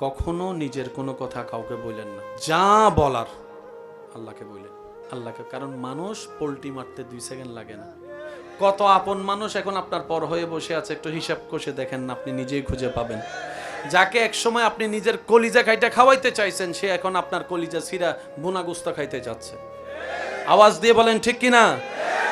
কখনো নিজের কোনো কথা কাউকে বললেন না, যা বলার আল্লাহকে বললেন। আল্লাহকে, কারণ মানুষ পোল্টি মারতে 2 সেকেন্ড লাগে না। কত আপন মানুষ এখন আপনার পর হয়ে বসে আছে, একটু হিসাব কষে দেখেন না, আপনি নিজেই খুঁজে পাবেন। যাকে এক সময় আপনি নিজের কলিজা খাইটা খাওয়াইতে চাইছেন, সে এখন আপনার কলিজা ছিঁড়া বোনা গুস্তা খাইতে যাচ্ছে। আওয়াজ দিয়ে বলেন ঠিক কিনা?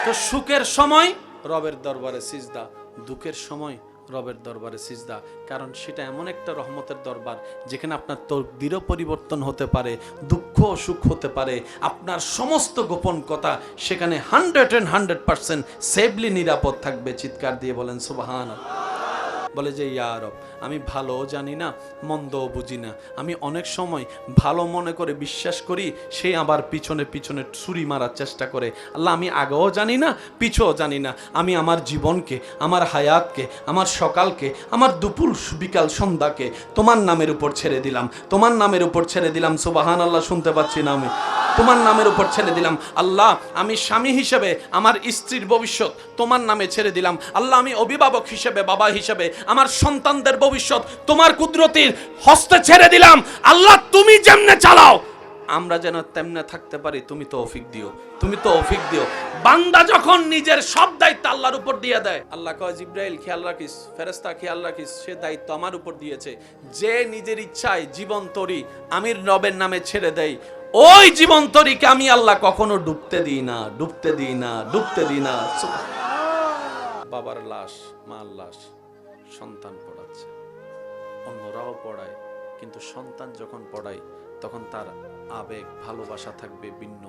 তো সুখের সময় রবের দরবারে সিজদা, দুঃখের সময় রবের দরবারে সিজদা, কারণ সেটা এমন একটা রহমতের দরবার যেখানে আপনার তকদিরও পরিবর্তন হতে পারে, দুঃখ সুখ হতে পারে, আপনার সমস্ত গোপন কথা সেখানে 100% সেফলি নিরাপদ থাকবে। চিৎকার দিয়ে বলেন সুবহানাল্লাহ। বলে যে ইয়া রব, আমি ভালো জানি না, মন্দও বুঝি না, আমি অনেক সময় ভালো মনে করে বিশ্বাস করি, সে আবার পিছনে পিছনে ছুরি মারার চেষ্টা করে। আল্লাহ, আমি আগেও জানি না, পিছও জানি না, আমি আমার জীবনকে, আমার হায়াতকে, আমার সকালকে, আমার দুপুর বিকাল সন্ধ্যাকে তোমার নামের উপর ছেড়ে দিলাম, তোমার নামের উপর ছেড়ে দিলাম। সুবহানাল্লাহ, শুনতে পাচ্ছি না আমি? তোমার নামের উপর ছেড়ে দিলাম। আল্লাহ, আমি স্বামী হিসেবে আমার স্ত্রীর ভবিষ্যৎ তোমার নামে ছেড়ে দিলাম। আল্লাহ, আমি অভিভাবক হিসেবে, বাবা হিসেবে আমার সন্তানদের ভবিষ্যৎ তোমার কুদরতির হস্তে ছেড়ে দিলাম। আল্লাহ, তুমি যেমনে চালাও আমরা যেন তেমনে থাকতে পারি, তুমি তৌফিক দিও, তুমি তৌফিক দিও। বান্দা যখন নিজের সব দায়িত্ব আল্লাহর উপর দিয়ে দেয়, আল্লাহ কয় জিবরাইল খেয়াল রাখিস, ফেরেশতা খেয়াল রাখিস, সে দায়িত্ব আমার উপর দিয়েছে। যে নিজের ইচ্ছায় জীবন তরি আমি রবের নামে ছেড়ে দেয়, ওই জীবন তরিকে আমি আল্লাহ কখনো ডুবতে দিই না, ডুবতে দিই না, ডুবতে দিই না। বাবার লাশ, মার লাশ, সন্তান পড়াচ্ছে, অন্যরাও পড়ায়, কিন্তু সন্তান যখন পড়ায় তখন তার আবেগ ভালোবাসা থাকবে ভিন্ন।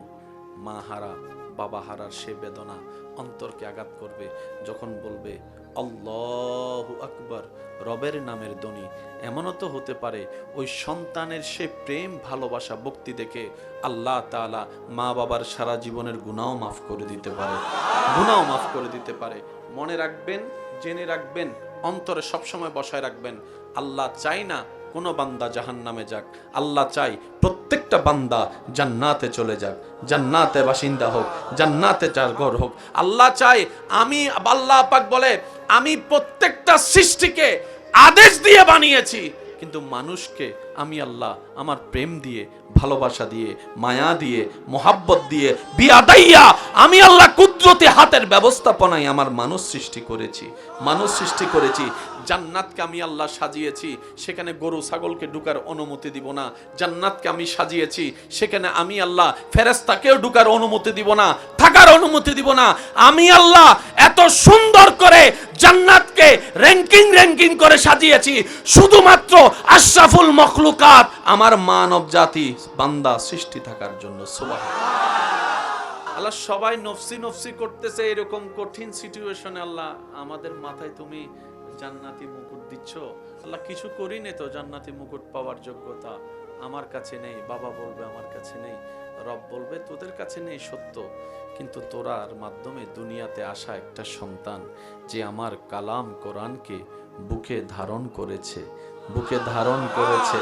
মা হারা, বাবা হারার সে বেদনা অন্তরকে আঘাত করবে। যখন বলবে আল্লাহু আকবার, রবের নামের ধ্বনি, এমনও তো হতে পারে ওই সন্তানের সে প্রেম ভালোবাসা ভক্তি দেখে আল্লাহ তাআলা মা বাবার সারা জীবনের গুনাহ মাফ করে দিতে পারে, গুনাহ মাফ করে দিতে পারে। মনে রাখবেন, জেনে রাখবেন, অন্তরে সবসময় বসায় রাখবেন, আল্লাহ চাই না কোনো বান্দা জাহান্নামে যাক, আল্লাহ চাই প্রত্যেকটা বান্দা জান্নাতে চলে যাক, জান্নাতে বাসিন্দা হোক, জান্নাতে চার ঘর হোক। আল্লাহ চাই, আমি আল্লাহ পাক বলে আমি প্রত্যেকটা সৃষ্টিকে আদেশ দিয়ে বানিয়েছি, কিন্তু মানুষকে আমি আল্লাহ আমার প্রেম দিয়ে, ভালোবাসা দিয়ে, মায়া দিয়ে, মোহাব্বত দিয়ে, বিয়াদাইয়া আমি আল্লাহ কুদরতি হাতের ব্যবস্থাপনায় আমার মানুষ সৃষ্টি করেছি, মানুষ সৃষ্টি করেছি। জান্নাতকে আমি আল্লাহ সাজিয়েছি, সেখানে গরু ছাগলকে ঢুকার অনুমতি দিব না। জান্নাতকে আমি সাজিয়েছি, সেখানে আমি আল্লাহ ফেরেশতাকেও ঢুকার অনুমতি দিব না, থাকার অনুমতি দিব না। আমি আল্লাহ এত সুন্দর করে জান্নাতকে র্যাঙ্কিং করে সাজিয়েছি শুধুমাত্র আশরাফুল মখলুকাত আমার মানব জাতি বান্দা সৃষ্টি থাকার জন্য। সুবহানাল্লাহ। আল্লাহ সবাই নফসি নফসি করতেছে, এরকম কঠিন সিচুয়েশনে আল্লাহ আমাদের মাথায় তুমি জান্নাতি মুকুট দিচ্ছ। আল্লাহ, কিছু করি নে তো, জান্নাতি মুকুট পাওয়ার যোগ্যতা আমার কাছে নেই। বাবা বলবে আমার কাছে নেই, রব বলবে তোদের কাছে নেই, সত্য, কিন্তু তোরার মাধ্যমে দুনিয়াতে আসা একটা সন্তান যে আমার কালাম কোরআনকে বুকে ধারণ করেছে, বুকে ধারণ করেছে,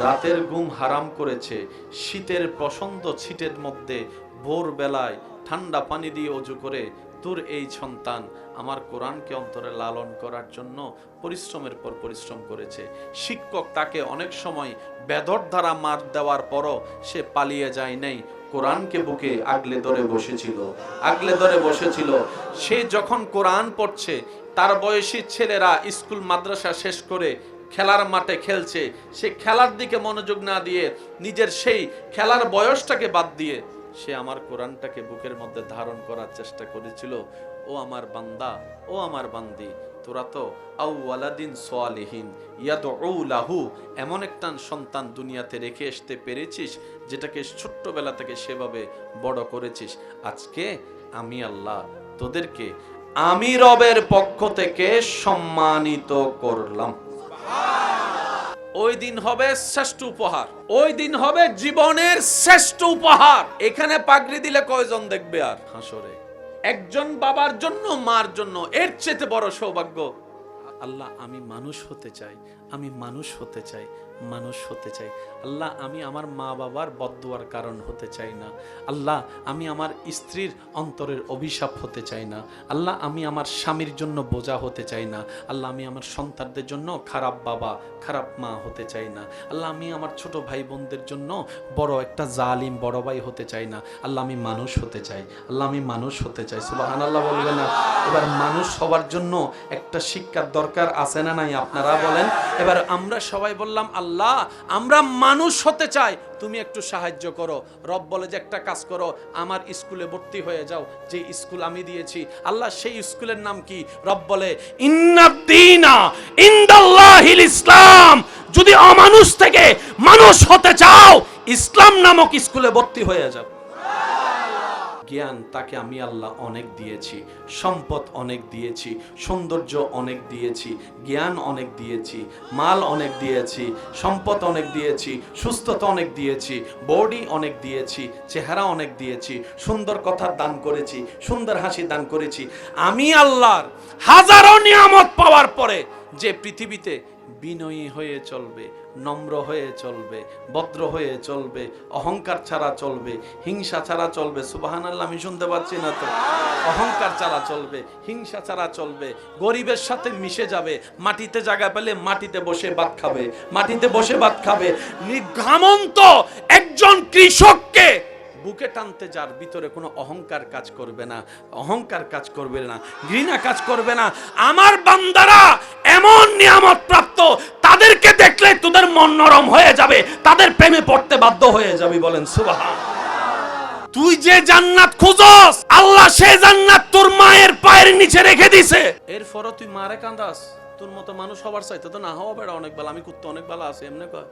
রাতের ঘুম হারাম করেছে, শীতের পছন্দ ছিটের মধ্যে ভোরবেলায় ঠান্ডা পানি দিয়ে অজু করে তোর এই সন্তান আমার কোরআনকে অন্তরে লালন করার জন্য পরিশ্রমের পর পরিশ্রম করেছে। শিক্ষক তাকে অনেক সময় বেদর দ্বারা মার দেওয়ার পরও সে পালিয়ে যায় নাই, কোরআনকে বুকে আগলে ধরে বসেছিল, আগলে ধরে বসেছিল। সে যখন কোরআন পড়ছে, তার বয়সী ছেলেরা স্কুল মাদ্রাসা শেষ করে খেলার মাঠে খেলছে, সে খেলার দিকে মনোযোগ না দিয়ে নিজের সেই খেলার বয়সটাকে বাদ দিয়ে সে আমার কোরআনটাকে বুকের মধ্যে ধারণ করার চেষ্টা করেছিল। ও আমার বান্দা, ও আমার বান্দি, তোরা তো আউওয়ালাদিন সালিহিন ইয়াদউ লাহু, এমন একটা সন্তান দুনিয়াতে রেখে আসতে পেরেছিস যেটাকে ছোট্টবেলা থেকে সেভাবে বড় করেছিস। আজকে আমি আল্লাহ তোদেরকে আমি রবের পক্ষ থেকে সম্মানিত করলাম। ওই দিন হবে শ্রেষ্ঠ উপহার, ওই দিন হবে জীবনের শ্রেষ্ঠ উপহার। এখানে পাগড়ি দিলে কয়জন দেখবে আর হাসরে? একজন বাবার জন্য, মার জন্য, এর চেয়ে বড় সৌভাগ্য। আল্লাহ, আমি মানুষ হতে চাই, আমি মানুষ হতে চাই, মানুষ হতে চাই। আল্লাহ, আমি আমার মা বাবার বদদুয়ার কারণ হতে চাই না। আল্লাহ, আমি আমার স্ত্রীর অন্তরের অভিশাপ হতে চাই না। আল্লাহ, আমি আমার স্বামীর জন্য বোঝা হতে চাই না। আল্লাহ, আমি আমার সন্তানদের জন্য খারাপ বাবা খারাপ মা হতে চাই না। আল্লাহ, আমি আমার ছোট ভাই বোনদের জন্য বড় একটা জালিম বড় ভাই হতে চাই না। আল্লাহ, আমি মানুষ হতে চাই। আল্লাহ, আমি মানুষ হতে চাই। সুবহানাল্লাহ বলবেন না? এবার মানুষ হওয়ার জন্য একটা শিক্ষার দরকার আছে না নাই? আপনারা বলেন। এবার আমরা সবাই বললাম, আল্লাহ আমরা মানুষ হতে চাই, তুমি একটু সাহায্য করো। রব বলে যে একটা কাজ করো, আমার স্কুলে ভর্তি হয়ে যাও, যে স্কুল আমি দিয়েছি। আল্লাহ, সেই স্কুলের নাম কি? রব বলে ইন্নাদ্দীনা ইনদাল্লাহিল ইসলাম। যদি অমানুষ থেকে মানুষ হতে চাও, ইসলাম নামক স্কুলে ভর্তি হয়ে যাও। জ্ঞান তাকে আমি আল্লাহ অনেক দিয়েছি, সম্পদ অনেক দিয়েছি, সৌন্দর্য অনেক দিয়েছি, জ্ঞান অনেক দিয়েছি, মাল অনেক দিয়েছি, সম্পদ অনেক দিয়েছি, সুস্থতা অনেক দিয়েছি, বডি অনেক দিয়েছি, চেহারা অনেক দিয়েছি, সুন্দর কথা দান করেছি, সুন্দর হাসি দান করেছি। আমি আল্লাহর হাজারো নিয়ামত পাওয়ার পরে যে পৃথিবীতে বিনয়ী হয়ে চলবে, নম্র হয়ে চলবে, ভদ্র হয়ে চলবে, অহংকার ছাড়া চলবে, হিংসা ছাড়া চলবে। সুবহানাল্লাহ, আমি শুনতে পাচ্ছি না তো? অহংকার ছাড়া চলবে, হিংসা ছাড়া চলবে, গরিবের সাথে মিশে যাবে, মাটিতে জায়গা পেলে মাটিতে বসে ভাত খাবে, মাটিতে বসে ভাত খাবে। ঘামন্ত একজন কৃষককে বুকে টানতে, যার ভিতরে কোনো অহংকার কাজ করবে না, অহংকার কাজ করবে না, ঘৃণা কাজ করবে না। আমার বান্দারা এমন নিয়ামত প্রাপ্ত, তাদেরকে দেখলে তোদের মন নরম হয়ে যাবে, তাদের প্রেমে পড়তে বাধ্য হয়ে যাবি। বলেন সুবহানাল্লাহ। তুই যে জান্নাত খুঁজস, আল্লাহ সেই জান্নাত তোর মায়ের পায়ের নিচে রেখে দিয়েছে। এরপরও তুই মারে কান্দাস। তোর মতো মানুষ হবার চাইতে তো না হওয়া বেড়া অনেক ভালো। আমি কুত্তা অনেক ভালো আছি, এমনি কয়।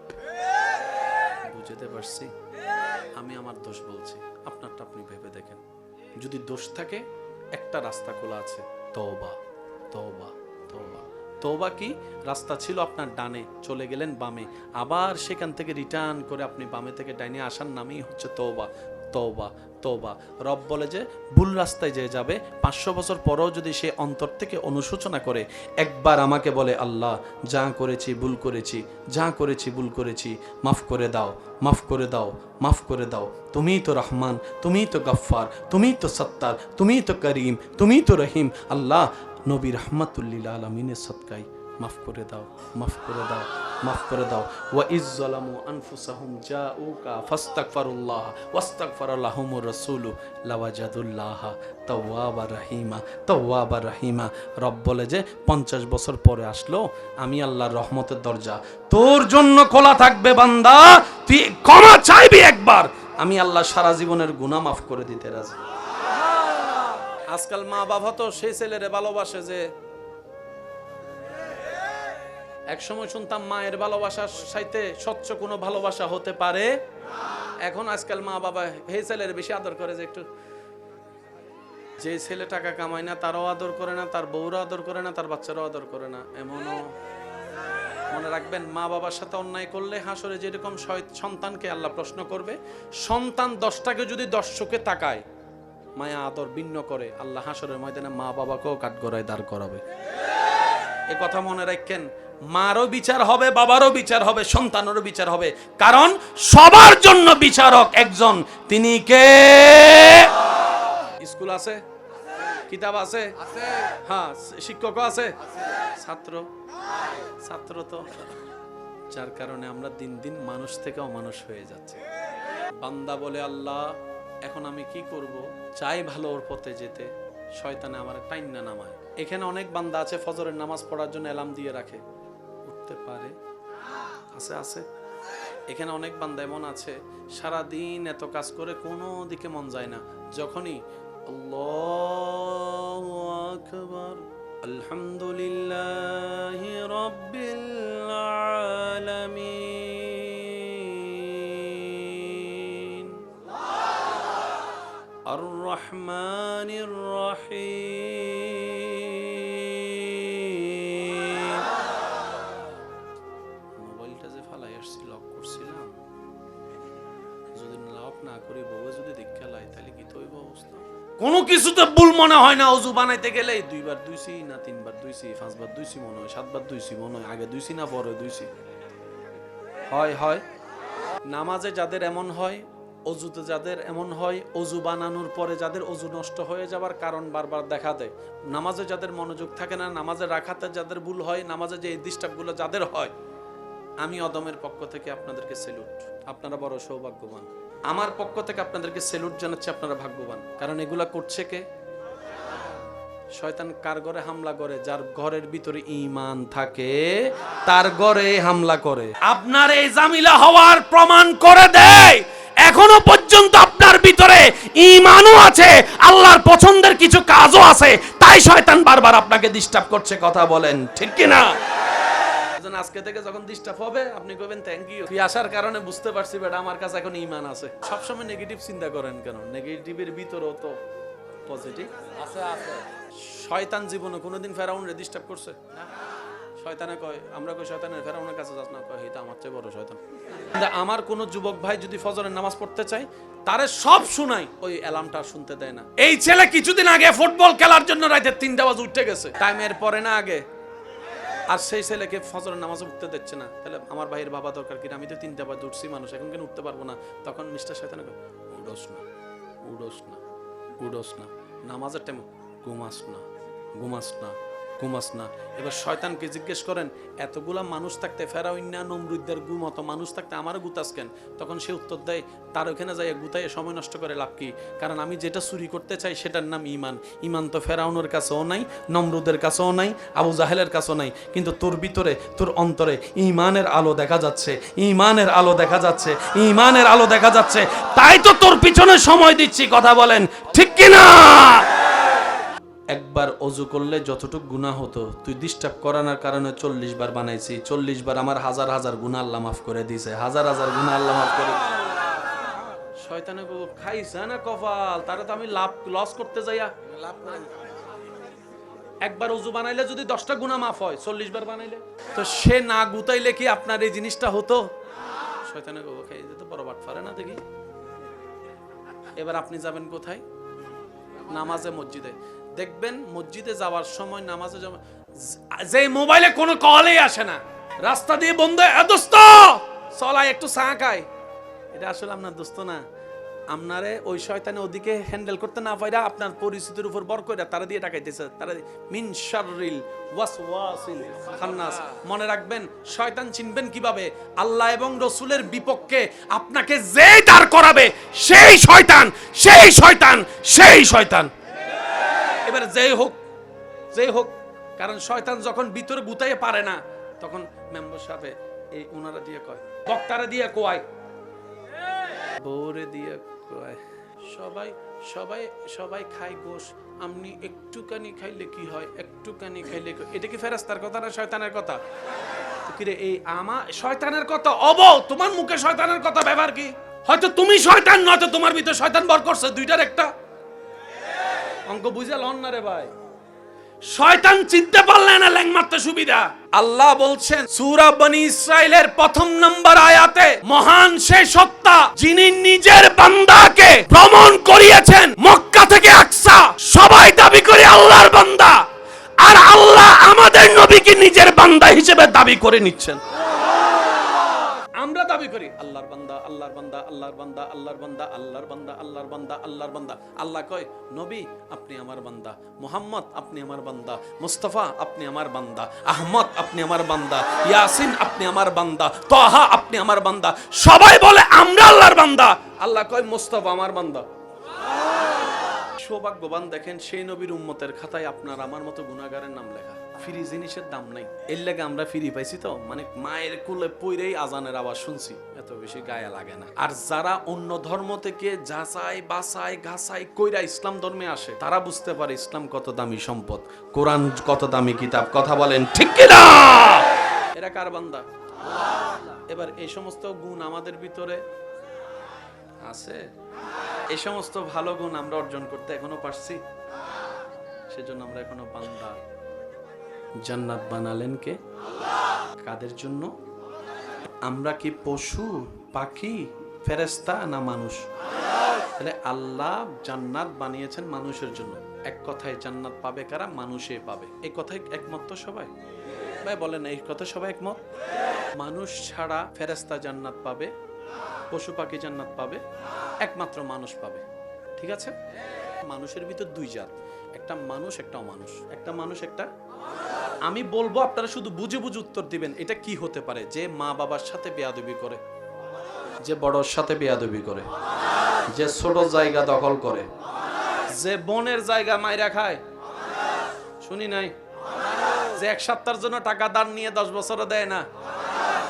বুঝতে পারছি? আমি আমার দোষ বলছি, আপনারটা আপনি ভেবে দেখেন। যদি দোষ থাকে, একটা রাস্তা খোলা আছে, তওবা, তওবা, তওবা। তওবা কি? রাস্তা ছিল আপনার ডানে, চলে গেলেন বামে, আবার সেখান থেকে রিটার্ন করে আপনি বামে থেকে ডাইনে আসার নামই হচ্ছে তওবা, তওবা, তওবা। রব বলে যে ভুল রাস্তায় যে যাবে, 500 বছর পরেও যদি সে অন্তর থেকে অনুশোচনা করে, একবার আমাকে বলে, আল্লাহ যা করেছি ভুল করেছি, যা করেছি ভুল করেছি, মাফ করে দাও, মাফ করে দাও, মাফ করে দাও। তুমিই তো রহমান, তুমিই তো গফফার, তুমিই তো সত্তার, তুমিই তো করিম, তুমিই তো রহিম। আল্লাহ, নবী রাহমাতুল লিল আলামিনের সদকায় মাফ করে দাও, মাফ করে দাও, মাফ করে দাও। ওয়া ইজ্জালামু আনফুসাহুম জাউকা ফাস্তাগফিরুল্লাহ ওয়াস্তাগফারা লাহুমুর রাসূলু লাওয়াজাদুল্লাহ তাওয়াবার রহিমা, তাওয়াবার রহিমা। রব বলে যে 50 বছর পরে আসলো, আমি আল্লাহর রহমতের দরজা তোর জন্য খোলা থাকবে বান্দা। তুই ক্ষমা চাইবি একবার, আমি আল্লাহ সারা জীবনের গুনাহ মাফ করে দিতে রাজি। আজকাল মা বাবা তো সেই ছেলেরে ভালোবাসে যে, এক সময় শুনতাম মায়ের ভালোবাসার সাথে স্বচ্ছ কোনো ভালোবাসা হতে পারে। এখন আজকাল মা বাবা এই ছেলের বেশি আদর করে, যে একটু, যে ছেলে টাকা কামায় না তারও আদর করে না, তার বউরও আদর করে না, তার বাচ্চারও আদর করে না। এমনও মনে রাখবেন, মা বাবার সাথে অন্যায় করলে হাসরে যেরকম সন্তানকে আল্লাহ প্রশ্ন করবে, সন্তান 10টাকে যদি 10 চোখে তাকায়, মায়া আদর ভিন্ন করে, আল্লাহ হাসরের ময়দানে মা বাবাকেও কাঠগড়ায় দাঁড় করাবে। এ কথা মনে রাখেন, মারও বিচার হবে, বাবারও বিচার হবে, সন্তানেরও বিচার হবে, কারণ সবার জন্য বিচারক একজন, তিনি কে? স্কুল আছে, কিতাব আছে, হ্যাঁ, শিক্ষকও আছে, ছাত্র, ছাত্র তো, যার কারণে আমরা দিন দিন মানুষ থেকে অমানুষ হয়ে যাচ্ছে। বান্দা বলে, আল্লাহ এখন আমি কি করব? চাই ভালো ওর পথে যেতে, শয়তানে আমার টাইম না নামায়। এখানে অনেক বান্দা আছে ফজরের নামাজ পড়ার জন্য অ্যালার্ম দিয়ে রাখে, উঠতে পারে? আছে, আছে। এখানে অনেক বান্দা এমন আছে সারা দিন এত কাজ করে কোনো দিকে মন যায় না, যখনই আল্লাহু আকবার আলহামদুলিল্লাহি রাব্বিল আলামিন আর রহমানির রহিম, মোবাইলটা যে ফালাই আসছি লক করছিলাম, যদি লক না করি বউ যদি দেখে লাই তাহলে কি তো অবস্থা। কোনো কিছুতে ভুল মনে হয় না। অজু বানাইতে গেলে 2 বার ধুইছি না 3 বার ধুইছি, 5 বার ধুইছি মনে হয়, 7 বার ধুইছি মনে হয়, আগে ধুইছি না পরে ধুইছি। হয় নামাজে যাদের এমন হয়, অজুতে যাদের এমন হয়, অজু বানানোর পরে যাদের অজু নষ্ট হয়ে যাবার কারণ বারবার দেখা দেয়, নামাজে যাদের মনোযোগ থাকে না, নামাজে রাখাতে যাদের ভুল হয়, নামাজে যে এই ডিস্টার্বগুলো যাদের হয়, আমি অদমের পক্ষ থেকে আপনাদেরকে স্যালুট। আপনারা বড় সৌভাগ্যবান। আমার পক্ষ থেকে আপনাদেরকে স্যালুট জানাচ্ছি, আপনারা ভাগ্যবান। কারণ এগুলা করছে কে? শয়তান কার ঘরে হামলা করে? যার ঘরের ভিতরে ঈমান থাকে তার ঘরে হামলা করে। আপনার এই জামিলা হওয়ার প্রমাণ করে দেয় এখনো পর্যন্ত আপনার ভিতরে ঈমানও আছে, আল্লাহর পছন্দের কিছু কাজও আছে, তাই শয়তান বারবার আপনাকে ডিস্টার্ব করছে। কথা বলেন ঠিক কি না? আজকে থেকে যখন ডিস্টার্ব হবে আপনি কইবেন থ্যাংক ইউ, তুই আসার কারণে বুঝতে পারছি বেটা আমার কাছে এখন ঈমান আছে। সবসময় নেগেটিভ চিন্তা করেন কেন? নেগেটিভের ভিতরেও তো পজিটিভ আছে। শয়তান জীবনে কোনোদিন ফেরাউনরে ডিস্টার্ব করছে না? শয়তানে কয়, আমরা কই শয়তানের ফেরাউনের কাছে যাস না, কয় এটা আমার চেয়ে বড় শয়তান। কিন্তু আমার কোন যুবক ভাই যদি ফজরের নামাজ পড়তে চায়, তারে সব শুনাই, ওই অ্যালার্মটা শুনতে দেয় না। এই ছেলে কিছুদিন আগে ফুটবল খেলার জন্য রাতে 3টা বাজে উঠে গেছে, টাইমের পরে না আগে, আর সেই ছেলেকে ফজরের নামাজে উঠতে দিচ্ছে না। তাহলে আমার ভাইয়ের বাবা দরকার কি? আমি তো 3টা বাজে উঠছি মানুষ, এখন কেন উঠতে পারবো না? তখন মিস্টার শয়তান কয়, উডোস না উডোস না উডোস না, নামাজের টাইম ঘুমাস না ঘুমাস না ঘুমাস না। এবার শয়তানকে জিজ্ঞেস করেন, এতগুলা মানুষ থাকতে, ফেরাউন্না নমরুদদের গুমতো মানুষ থাকতে আমারও গুতাস কেন? তখন সে উত্তর দেয়, তার ওখানে যাই গুতাইয়ে সময় নষ্ট করে লাভ কি? কারণ আমি যেটা চুরি করতে চাই সেটার নাম ঈমান। ঈমান তো ফেরাউনের কাছেও নাই, নমরুদের কাছেও নাই, আবু জাহেলের কাছেও নাই, কিন্তু তোর ভিতরে, তোর অন্তরে ঈমানের আলো দেখা যাচ্ছে, ঈমানের আলো দেখা যাচ্ছে, ঈমানের আলো দেখা যাচ্ছে, তাই তো তোর পিছনে সময় দিচ্ছি। কথা বলেন ঠিক কি না? একবার অজু করলে যতটুক গুনাহ হতো, তুই ডিস্টার্ব করানোর কারণে 40 বার বানাইছি, 40 বার আমার হাজার হাজার গুনাহ আল্লাহ মাফ করে দিয়েছে, হাজার হাজার গুনাহ আল্লাহ মাফ করে। শয়তানে গো খাইছে না কপাল, তারে তো আমি লাভ লস করতে যাইয়া লাভ করে। একবার অজু বানাইলে যদি 10টা গুনাহ মাফ হয়, 40 বার বানাইলে তো সে না গুতাইলে কি আপনার এই জিনিসটা হতো? শয়তানে গো খাই যেতে বড় বাট পারে না দেখি। এবার আপনি যাবেন কোথায়? নামাজে, মসজিদে। দেখবেন মসজিদে যাওয়ার সময়, নামাজে যাওয়ার, যে মোবাইলে কোনো কলই আসে না, রাস্তা দিয়ে বন্ধ, দোস্ত চলাই একটু চা খাই, এটা আসলে আপনার দোস্ত না। আপনারে ওই শয়তানে ওদিকে হ্যান্ডেল করতে না পাইরা আপনার পরিস্থিতির উপর বর কইরা তারা দিয়ে টাকাইতেছে। তারা মিন শাররিল ওয়াসওয়াসিল খান্নাস। মনে রাখবেন, শয়তান চিনবেন কিভাবে? আল্লাহ এবং রাসূলের বিপক্ষে আপনাকে যেই দাঁড় করাবে সেই শয়তান, সেই শয়তান, সেই শয়তান। এবার যেই হোক, কারণ শয়তান যখন ভিতরে গুতাইয়ে পারে না, তখন মেম্বার সাহেব এই ওনারা দিয়ে কয়, বক্তারা দিয়ে কয়, বউরে দিয়ে কয়, সবাই সবাই সবাই খায় গোশ, আপনি একটুখানি খাইলে কি হয়? একটুখানি খাইলে এটা কি ফেরেশতার কথা না শয়তানের কথা? কিরে এই আমার শয়তানের কথা? তোমার মুখে শয়তানের কথা ব্যবহার কি? হয়তো তুমি শয়তান, নয়তো তোমার ভিতরে শয়তান বর করছে, দুইটার একটা। অঙ্ক বুঝে লন না রে ভাই। শয়তান চিনতে পারলে না ল্যাং মারতে সুবিধা। আল্লাহ বলছেন সূরা বনি ইসরাইলের 1 নম্বর আয়াতে, মহান সেই সত্তা যিনি নিজের বান্দাকে ভ্রমণ করিয়েছেন মক্কা থেকে আকসা। সবাই দাবি করে আল্লাহর বান্দা, আর আল্লাহ আমাদের নবীকে নিজের বান্দা হিসেবে দাবি করে নিচ্ছেন। আমরা দাবি করি আল্লাহর বান্দা, আল্লাহর বান্দা, আল্লাহর বান্দা, আল্লাহর বান্দা, আল্লাহর বান্দা, আল্লাহর বান্দা, আল্লাহর বান্দা। আল্লাহ কয়, নবী আপনি আমার বান্দা, মুহাম্মদ আপনি আমার বান্দা, মুস্তাফা আপনি আমার বান্দা, আহমদ আপনি আমার বান্দা, ইয়াসিন আপনি আমার বান্দা, তাহা আপনি আমার বান্দা। সবাই বলে আমরা আল্লাহর বান্দা, আল্লাহ কয় মুস্তাফা আমার বান্দা। সৌভাগ্যবান দেখেন, সেই নবীর উম্মতের খাতায় আপনার আমার মতো গুনাহগারের নাম লেখা। ফ্রি জিনিসের দাম নাই, এর লাগে আমরা ফ্রি পাইছি তো, মানে মায়ের কোলে পইরেই আজানের আওয়াজ শুনছি, এত বেশি গায়ে লাগে না। আর যারা অন্য ধর্ম থেকে যাচাই বাছাই ঘাসাই কইরা ইসলাম ধর্মে আসে, তারা বুঝতে পারে ইসলাম কত দামি সম্পদ, কোরআন কত দামি কিতাব। কথা বলেন ঠিক কি না? এরা কার বান্দা? এবার এই সমস্ত গুণ আমাদের ভিতরে আছে, এই সমস্ত ভালো গুণ আমরা অর্জন করতে এখনো পারছি? সেজন্য আমরা এখনো বান্দা। জান্নাত বানালেন কে? কাদের জন্য? আমরা কি পশু, পাখি, ফেরেশতা না মানুষ? তাহলে আল্লাহ জান্নাত বানিয়েছেন মানুষের জন্য। এক কথায় জান্নাত পাবে কারা? মানুষে পাবে। এই কথায় একমত তো সবাই? ভাই বলেন, এই কথা সবাই একমত? মানুষ ছাড়া ফেরেশতা জান্নাত পাবে, পশু পাখি জান্নাত পাবে, একমাত্র মানুষ পাবে। ঠিক আছে? মানুষের ভিতর দুই জাত, একটা মানুষ একটা অমানুষ। একটা মানুষ একটা, আমি বলবো আপনারা শুধু বুঝে বুঝে উত্তর দিবেন এটা কি হতে পারে। যে মা বাবার সাথে বেয়াদবি করে, যে বড়র সাথে বেয়াদবি করে, যে ছোট জায়গা দখল করে, যে বোনের জায়গা মাইরা খায়, শুনি নাই? যে এক সপ্তাহের জন্য টাকা দান নিয়ে 10 বছরও দেয় না,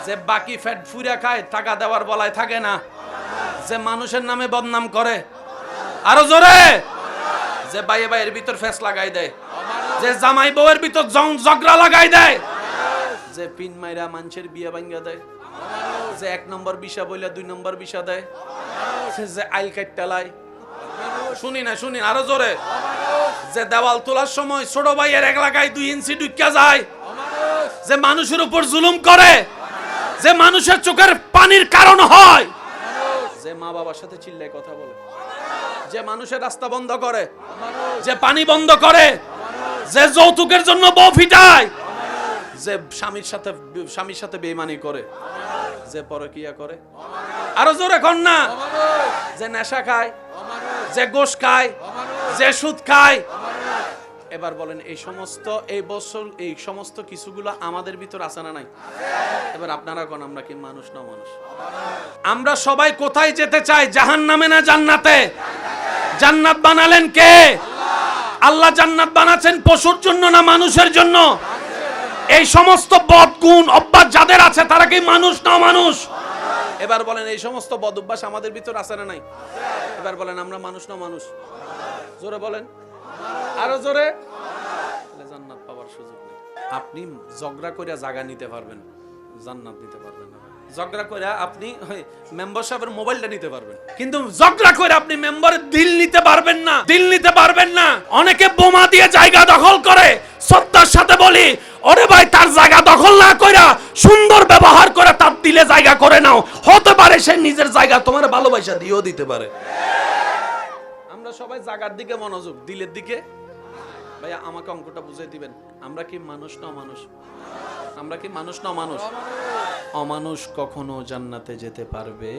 যে বাকি ফ্যাট ফুরা খায়, টাকা দেওয়ার বলায় থাকে না, যে মানুষের নামে বদনাম করে, আরো জোরে, যে ভাইয়ে ভাইয়ের ভিতর ফেস লাগাই দেয়, যে জামাই বউয়ের ভিতর ঝগড়া লাগাই দেয়, যে পিন মাইরা মানুষের বিয়ে ভাঙ্গা দেয়, যে 1 নম্বর বিষা বইলা 2 নম্বর বিষা দেয়, যে আইল কাটটালায়, শুনি না, শুনি আরো জোরে, যে দেওয়াল তোলার সময় ছোট ভাইয়ের এক লাগায় 2 ইঞ্চি ঢুকিয়া যায়, যে মানুষের উপর জুলুম করে, যে মানুষের চোখের পানির কারণ হয়, যে মা বাবার সাথে চিল্লায় কথা বলে, যে মানুষের রাস্তা বন্ধ করে, যে পানি বন্ধ করে, যে যৌতুকের জন্য বউ ফিটায়, যে স্বামীর সাথে বেঈমানি করে, যে পরকিয়া করে, আরো জোরে কোন না, যে নেশা খায়, যে গোশ খায়, যে সুদ খায়। এবার বলেন এই সমস্ত কিছুগুলো আমাদের ভিতর আছে না নাই? এবার আপনারা কোন আমরা কি মানুষ না মানুষ? আমরা সবাই কোথায় যেতে চাই? জাহান্নামে না জান্নাতে? জান্নাত বানালেন কে? আল্লাহ জান্নাত বানাচ্ছেন পশুর জন্য না মানুষের জন্য? এই সমস্ত বদগুণ অভ্যাস যাদের আছে তারা কি মানুষ না মানুষ? এবার বলেন এই সমস্ত বদ অভ্যাস আমাদের ভিতর আছে না নাই? এবার বলেন আমরা মানুষ না মানুষ? জোরে বলেন, আরো জোরে। জান্নাত পাওয়ার সুযোগ নেই। আপনি ঝগড়া করে জায়গা নিতে পারবেন, জান্নাত নিতে পারবেন না। ঝগড়া করে আপনি মেম্বার সাহেবের মোবাইলটা নিতে পারবেন, কিন্তু ঝগড়া করে আপনি মেম্বারের দিল নিতে পারবেন না, দিল নিতে পারবেন না। অনেকে বোমা দিয়ে জায়গা দখল করে, শ্রদ্ধার সাথে বলি ওরে ভাই তার জায়গা দখল না কইরা সুন্দর ব্যবহার করে তার দিলে জায়গা করে নাও। হতে পারে সে নিজের জায়গা তোমার ভালোবাসা দিয়েও দিতে পারে। আমরা সবাই জায়গার দিকে মনোযোগ, দিলের দিকে। ভাইয়া আমাকে অঙ্কটা বুঝিয়ে দিবেন, আমরা কি মানুষ না অমানুষ? আমরা কি মানুষ না অমানুষ? অমানুষ কখনো জান্নাতে যেতে পারবে?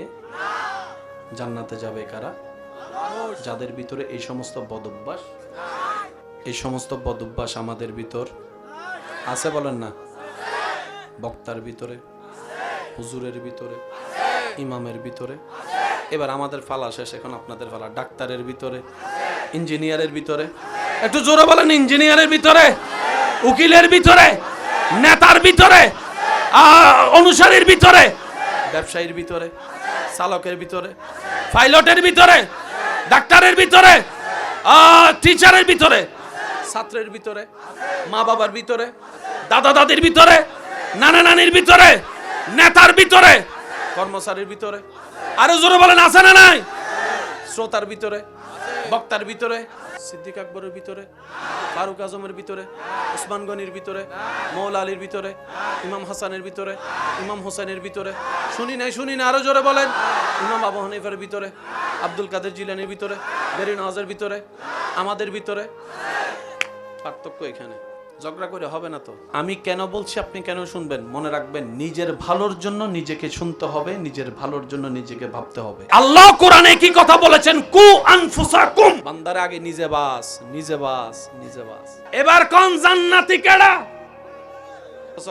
জান্নাতে যাবে কারা? যাদের ভিতরে এই সমস্ত বদঅভ্যাস, এই সমস্ত বদঅভ্যাস আমাদের ভিতর আছে। বলেন না? বক্তার ভিতরে, হুজুরের ভিতরে, ইমামের ভিতরে। এবার আমাদের ফালা শেষ, এখন আপনাদের ফালা। ডাক্তারের ভিতরে, ইঞ্জিনিয়ারের ভিতরে, একটু জোরে বলেন, ইঞ্জিনিয়ারের ভিতরে, উকিলের ভিতরে, নেতার ভিতরে, অনুসারীর ভিতরে, ব্যবসায়ীর ভিতরে, চালকের ভিতরে, পাইলটের ভিতরে, ডাক্তারের ভিতরে, টিচারের ভিতরে, ছাত্রের ভিতরে, মা বাবার ভিতরে, দাদা দাদির ভিতরে, নানা নানির ভিতরে, নেতার ভিতরে, কর্মচারীর ভিতরে। আরো জোরে বলেন আছে না নাই? শ্রোতার ভিতরে, বক্তার ভিতরে, সিদ্দিক আকবরের ভিতরে, ফারুক আজমের ভিতরে, উসমান গনির ভিতরে, মৌলা আলীর ভিতরে, ইমাম হাসানের ভিতরে, ইমাম হোসেনের ভিতরে। শুনি নাই, শুনি না, আরো জোরে বলেন। ইমাম আবু হানিফার ভিতরে, আব্দুল কাদের জিলানির ভিতরে, বেরি নওয়াজের ভিতরে, আমাদের ভিতরে। পার্থক্য এখানে। ঝগড়া করে হবে না তো। আমি কেন বলছি আপনি কেন শুনবেন? মনে রাখবেন, নিজের ভালোর জন্য নিজেকে শুনতে হবে, নিজের ভালোর জন্য নিজেকে ভাবতে হবে। আল্লাহ কোরআনে কি কথা বলেছেন? কু আনফুসাকুম, বান্দারে আগে নিজে বাস, নিজে বাস, নিজে বাস। এবার কোন জান্নাতি কেডা?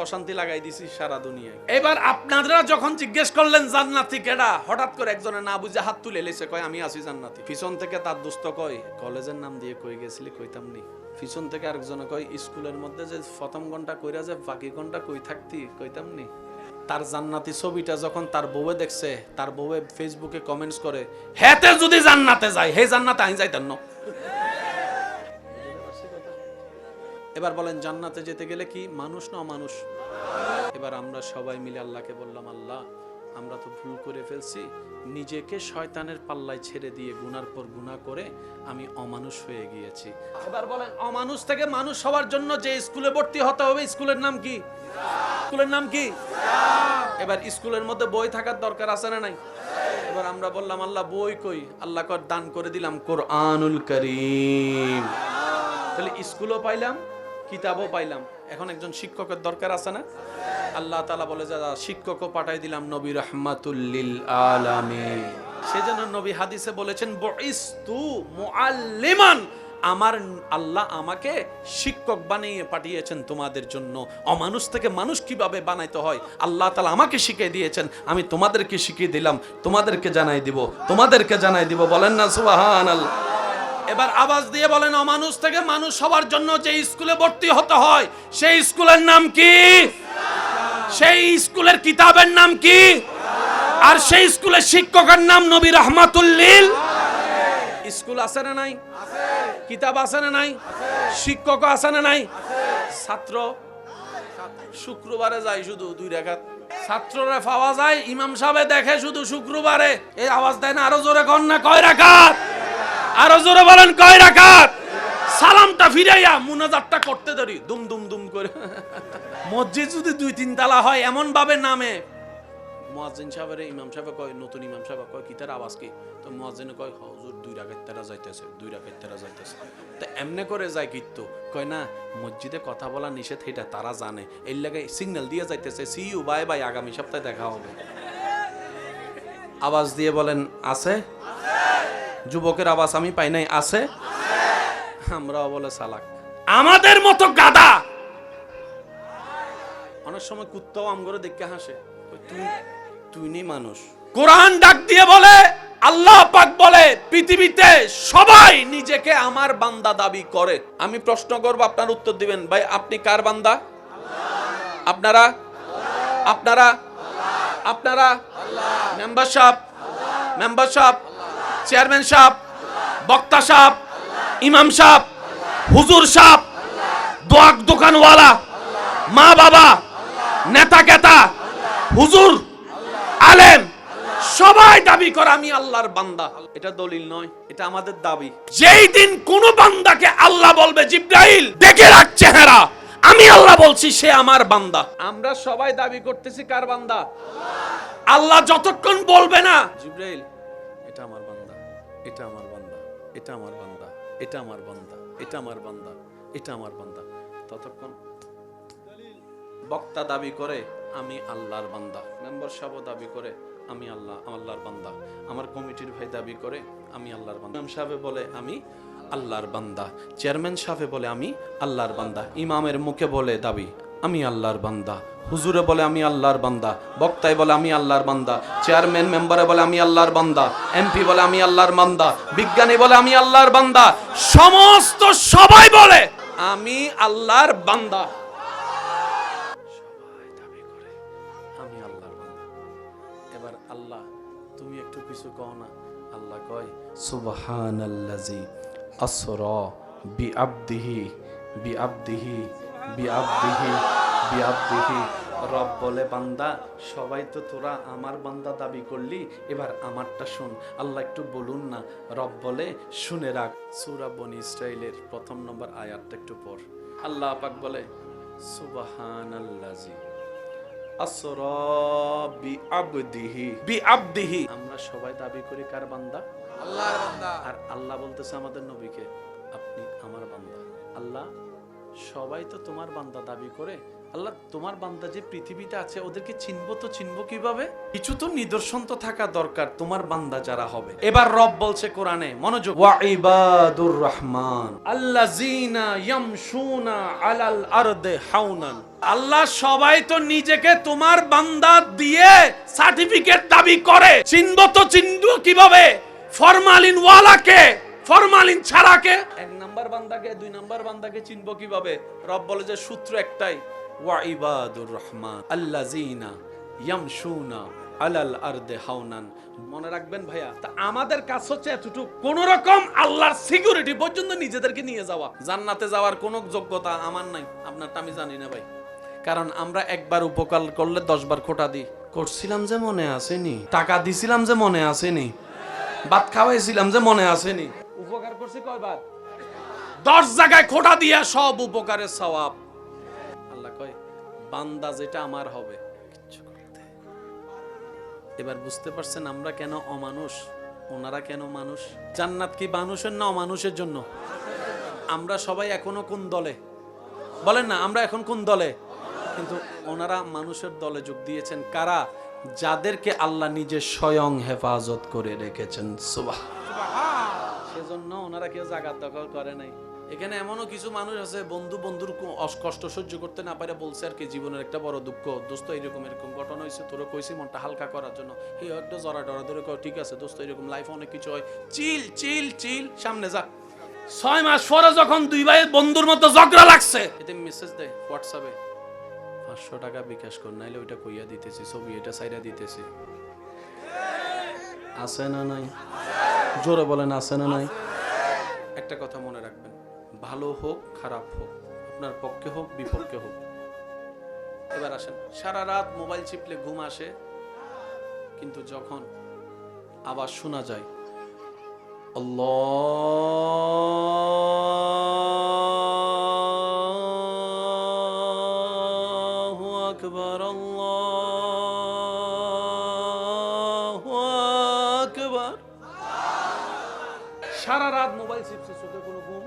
অশান্তি লাগাই দিছি সারা দুনিয়ায়। এবার আপনারা যখন জিজ্ঞেস করলেন জান্নাতি কেডা, হঠাৎ করে একজনের না বুঝে হাত তুলে লেছে, কয় আমি আছি জান্নাতি। পিছন থেকে তার দোস্ত কয় কলেজের নাম দিয়ে কই গেছিলি? কইতাম নি। পিছন থেকে আরেকজন কয় স্কুলের মধ্যে যে প্রথম ঘন্টা কইরা যে বাকি ঘন্টা কই থাকতি? কইতাম নি। তার জান্নাতি ছবিটা যখন তার বউয়ে দেখছে, তার বউয়ে ফেসবুকে কমেন্টস করে, হেতে যদি জান্নাতে যায়, হে জান্নাতে আই যাইতাম না। এবার বলেন, জান্নাতে যেতে গেলে কি মানুষ না অমানুষ? এবার আমরা সবাই মিলে আল্লাহকে বললাম, আল্লাহ আমরা তো ভুল করে ফেলছি, নিজেকে শয়তানের পাল্লায় ছেড়ে দিয়ে গুনার পর গুনাহ করে আমি অমানুষ হয়ে গিয়েছি। এবার বলেন, অমানুষ থেকে মানুষ হওয়ার জন্য যে স্কুলে ভর্তি হতে হবে, স্কুলের নাম কি? স্কুলের নাম কি? এবার স্কুলের মধ্যে বই থাকার দরকার আছে না নাই? এবার আমরা বললাম আল্লাহ বই কই? আল্লাহ কর দান করে দিলাম কোরআনুল কারীম। তাহলে স্কুলও পাইলাম, কিতাবও পাইলাম। এখন একজন শিক্ষকের দরকার আছে না? আল্লাহ তাআলা বলে যা শিক্ষকও পাঠাই দিলাম নবী রাহমাতুল লিল আলামিন। সেজন্য নবী হাদিসে বলেছেন বুইস্তু মুআল্লিমান, আমার আল্লাহ আমাকে শিক্ষক বানিয়ে পাঠিয়েছেন তোমাদের জন্য। অমানুষ থেকে মানুষ কিভাবে বানাইতে হয় আল্লাহ তাআলা আমাকে শিখিয়ে দিয়েছেন, আমি তোমাদেরকে শিখিয়ে দিলাম, তোমাদেরকে জানাই দিব। বলেন না সুবহানাল্লাহ। এবার আওয়াজ দিয়ে বলেন, অমানুষ থেকে মানুষ হওয়ার জন্য যে স্কুলে ভর্তি হতে হয় সেই স্কুলের নাম কি? সেই স্কুলের কিতাবের নাম কি? আর সেই স্কুলের শিক্ষকের নাম নবী রাহমাতুল লিল। স্কুল আছে না নাই? কিতাব আছে না নাই? শিক্ষক আছে না নাই? ছাত্র শুক্রবারে যায় শুধু 2 রাকাত। ছাত্ররা পাওয়া যায়, ইমাম সাহেব দেখে শুধু শুক্রবারে। এই আওয়াজ দেয় না? আরো জোরে কর না, কয় রাকাত? আরো জোরে বলেন, কয় রাকাত? সালামটা ফিরাইয়া মুনাজাতটা করতে ধরি দুম দুম দুম করে। মসজিদ যদি 2-3 তালা হয় এমন ভাবে নামে, মুয়াজ্জিন সাহেবের ইমাম সাহেব কয়, নতুন ইমাম সাহেব কয় কিতার আওয়াজ কি? তো মুয়াজ্জিন কয় হুজুর 2 রাকাত তারা যাইতেছে। তো এমনে করে যায় কিন্তু কয় না, মসজিদে কথা বলা নিষেধ, এটা তারা জানে, এর লাগে সিগন্যাল দিয়ে যাইতেছে, সি ইউ বাই বাই, আগামী সপ্তাহে দেখা হবে। আওয়াজ দিয়ে বলেন আছে? যুবকের আওয়াজ আমি পাই নাই, আছে? আমরাও বলে সালাক। আমাদের মতো গাদা অনেক সময় কুত্তাও আমগরে দেখে হাসে, তুই নেই মানুষ। কোরআন ডাক দিয়ে বলে, আল্লাহ পাক বলে পৃথিবীতে সবাই নিজেকে আমার বান্দা দাবি করে। আমি প্রশ্ন করব, আপনার উত্তর দিবেন। ভাই আপনি কার বান্দা? আপনারা মেম্বার সাহেব, চেয়ারম্যান সাহেব, বক্তা সাহেব, ইমাম সাহেব, হুজুর সাহেব, দোকানওয়ালা, মা বাবা, নেতা কেতা, হুজুর, আলেম, সবাই দাবি করে আমি আল্লাহর বান্দা। এটা দলিল নয়, এটা আমাদের দাবি। যেই দিন কোন বান্দাকে আল্লাহ বলবে জিবরাইল দেখে রাখ চেহারা, আমি আল্লাহ বলছি সে আমার বান্দা। আমরা সবাই দাবি করতেছি কার বান্দা? আল্লাহ যতক্ষণ বলবে না জিবরাইল এটা আমার বান্দা, এটা আমার বান্দা, এটা আমার বান্দা, এটা আমার বান্দা, এটা আমার বান্দা, এটা আমার বান্দা, ততক্ষণ বক্তা দাবি করে আমি আল্লাহর বান্দা, মেম্বার সাহেব দাবি করে আমি আল্লাহর বান্দা, আমার কমিটির ভাই দাবি করে আমি আল্লাহর বান্দা, ইমাম সাহেব বলে আমি আল্লাহর বান্দা, চেয়ারম্যান সাহেব বলে আমি আল্লাহর বান্দা, ইমামের মুখে বলে দাবি আমি আল্লাহর বান্দা, হুজুরে বলে আমি আল্লাহর বান্দা, বক্তায় বলে আমি আল্লাহর বান্দা, চেয়ারম্যান মেম্বারে বলে আমি আল্লাহর বান্দা, এমপি বলে আমি আল্লাহর বান্দা, বিজ্ঞানী বলে আমি আল্লাহর বান্দা, সমস্ত সবাই বলে আমি আল্লাহর বান্দা। সবাই দাবি করে আমি আল্লাহর বান্দা। এবার আল্লাহ তুমি একটু কিছু কও না। আল্লাহ কয় সুবহানাল্লাযী আসরা বিআবদিহি বিআবদিহি বিআবদিহি বিআবদিহি। রব বলে বান্দা সবাই তো তোরা আমার বান্দা দাবি করলি, এবার আমারটা শুন। আল্লাহ একটু বলুন না। রব বলে শুনে রাখ, সূরা বনী ইসরাইলের 1 নম্বর আয়াতটা একটু পড়। আল্লাহ পাক বলে সুবহানাল্লাযী আসরা বিআবদিহি বিআবদিহি। আমরা সবাই দাবি করি কার বান্দা? আল্লাহর বান্দা। আর আল্লাহ বলতেছে আমাদের নবীকে আপনি আমার বান্দা। আল্লাহ সবাই তো তোমার বান্দা দাবি করে, আল্লাহ তোমার বান্দা যে পৃথিবীতে আছে ওদেরকে চিনবো কিভাবে? কিছু তো নিদর্শন তো থাকা দরকার তোমার বান্দা যারা হবে। এবার রব বলছে কোরআনে, মনোযোগ, ওয়া ইবাদুর রহমান আল্লাযিনা ইয়ামশুনা আলাল আরদি হাওনান। আল্লাহ সবাই তো নিজেকে তোমার বান্দা দিয়ে সার্টিফিকেট দাবি করে, চিনবো কিভাবে? ফরমালিন ওয়ালাকে, ফরমালিন ছাড়াকে। 1 নাম্বার বান্দাকে 2 নাম্বার বান্দাকে চিনবো কিভাবে? রব বলে যে সূত্র একটাই, ওয়া ইবাদুর রহমান আল্লাযিনা ইয়ামশুনা আলাল আরদি হাওনান। মনে রাখবেন ভাইয়া, তা আমাদের কাজ হচ্ছে এতটুকু, কোন রকম আল্লাহর সিকিউরিটি পর্যন্ত নিজেদেরকে নিয়ে যাওয়া। জান্নাতে যাওয়ার কোনো যোগ্যতা আমার নাই, আপনারটা আমি জানি না ভাই। কারণ আমরা একবার উপকার করলে 10 বার খোটা দিই। করছিলাম যে মনে আসেনি, টাকা দিছিলাম যে মনে আসেনি, ভাত খাওয়াইছিলাম যে মনে আসেনি। উপকার করছি কয়বার? 10 জায়গায় খোটা দিয়া সব উপকারের সওয়াব। আল্লাহ কয় বান্দা যেটা আমার হবে কিচ্ছু করতে। এবার বুঝতে পারছেন আমরা কেন অমানুষ, ওনারা কেন মানুষ? জান্নাত কি মানুষের না অমানুষের জন্য? আমরা সবাই এখনো কোন দলে বলেন না? আমরা এখন কোন দলে? কিন্তু ওনারা মানুষের দলে যোগ দিয়েছেন। কারা? যাদেরকে আল্লাহ নিজে স্বয়ং হেফাজত করে রেখেছেন। সুবহানাল্লাহ। সেজন্য ওনারা কেউ জায়গা দখল করে নাই। এখানে এমনও কিছু মানুষ আছে বন্ধুর কষ্ট সহ্য করতে না পারে বলছে আর কি জীবনের একটা বড় দুঃখ, দোস্ত এরকম ঘটনা হয়েছে, তোরা কইছি মনটা হালকা করার জন্য। এই একটা জরা ডরা ধরে কয় ঠিক আছে দোস্ত, এরকম লাইফে অনেক কিছু হয়, চিল চিল চিল, সামনে যা। 6 মাস পরে যখন দুই ভাই বন্ধুর মতো ঝগড়া লাগছে, এতে মেসেজ দেয় হোয়াটসঅ্যাপে, 500 টাকা বিকাশ কর, নাইলে ওইটা কইয়া দিতেছি, ছবি এটা সাইডা দিতেছি। আছে না নাই? জোরে বলেন আছে না নাই? একটা কথা মনে রাখবেন, ভালো হোক খারাপ হোক, আপনার পক্ষে হোক বিপক্ষে হোক। এবার আসেন, সারা রাত মোবাইল চিপলে ঘুম আসে, কিন্তু যখন আওয়াজ শোনা যায় আল্লাহু আকবার আল্লাহু আকবার, সারা রাত মোবাইল চিপছে, চোখে কোনো ঘুম,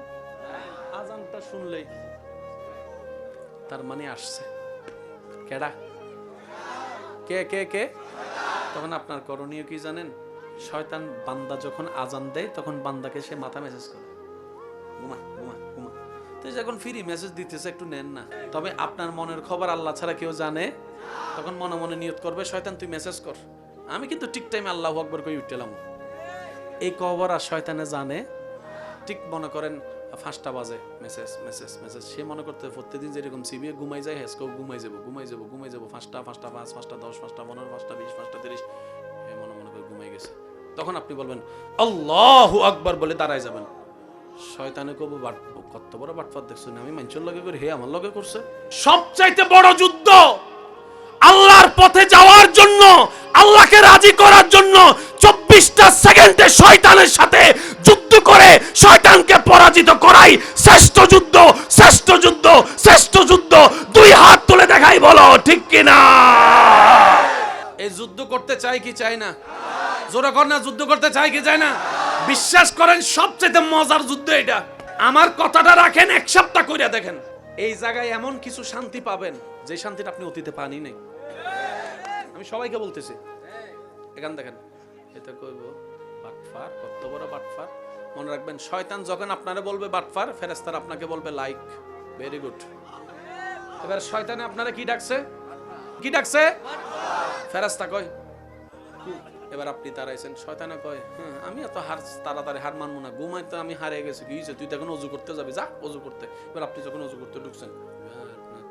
আজানটা শুনলেই তার মানে আসছে। কেডা? কে কে কে? তখন আপনার করণীয় কি জানেন? শয়তান বান্দা যখন আজান দেয় তখন বান্দাকে সে মাথা মেসেজ করে, ঘুমা ঘুমা ঘুমা। তো যখন ফ্রি মেসেজ দিতেছে একটু নেন না। তবে আপনার মনের খবর আল্লাহ ছাড়া কেউ জানে। তখন মনে মনে নিয়ত করবে শয়তান তুই মেসেজ কর, আমি কিন্তু ঠিক টাইমে আল্লাহু আকবার কই উঠলাম। এই খবর আর শয়তানে জানে ঠিক মনে করেন 5টা বাজে, মেসেজ মেসেজ মেসেজ। সে মনে করতে প্রত্যেকদিন যেরকম সিবিএ ঘুমাই যায়, হেসকেও ঘুমাই যাবো ঘুমাই যাবো ঘুমাই যাবো, 5টা 5টা 5 5টা 10 5টা 15 5টা 20 5টা 30, এ মনে মনে করে ঘুমাই গেছে। তখন আপনি বলবেন আল্লাহু আকবার বলে দাঁড়ায় যাবেন। শয়তানে কবু কত বড় বাটফার দেখছেন, আমি মানুষের লগে করি, হে আমার লগে করছে। সবচাইতে বড় যুদ্ধ আল্লাহর পথে যাওয়ার জন্য, আল্লাহকে রাজি করার জন্য 24টা সেকেন্ডে শয়তানের সাথে যুদ্ধ করে শয়তানকে পরাজিত করাই শ্রেষ্ঠ যুদ্ধ, শ্রেষ্ঠ যুদ্ধ, শ্রেষ্ঠ যুদ্ধ। 2 হাত তুলে দেখাই, বলো ঠিক কিনা? এই যুদ্ধ করতে চাই কি চাই না? জোরে কর না, যুদ্ধ করতে চাই কি চাই না? বিশ্বাস করেন সবচেয়ে মজার যুদ্ধ এটা। আমার কথাটা রাখেন, 1 সপ্তাহ কইরা দেখেন, এই জায়গায় এমন কিছু শান্তি পাবেন যে শান্তিটা আপনি অতীতে পানি নাই। আমি সবাইকে বলতেছি, এখান দেখেন, এটা কইব বাটফার, কত বড় বাটফার। মনে রাখবেন শয়তান যখন আপনারে বলবে বাটফার, ফেরেশতারা আপনাকে বলবে লাইক, ভেরি গুড। এবার শয়তানে আপনারে কি ডাকছে? কি ডাকছে? ফেরেশতা কয়। এবার আপনি দাঁড়াইছেন, শয়তানে কয় হ্যাঁ আমি এত তাড়াতাড়ি হার মানবো না, ঘুমাই তো আমি হারিয়ে গেছি, কি হয়েছে তুই তো এখন অজু করতে যাবি, যা অজু করতে। এবার আপনি যখন অজু করতে ঢুকছেন,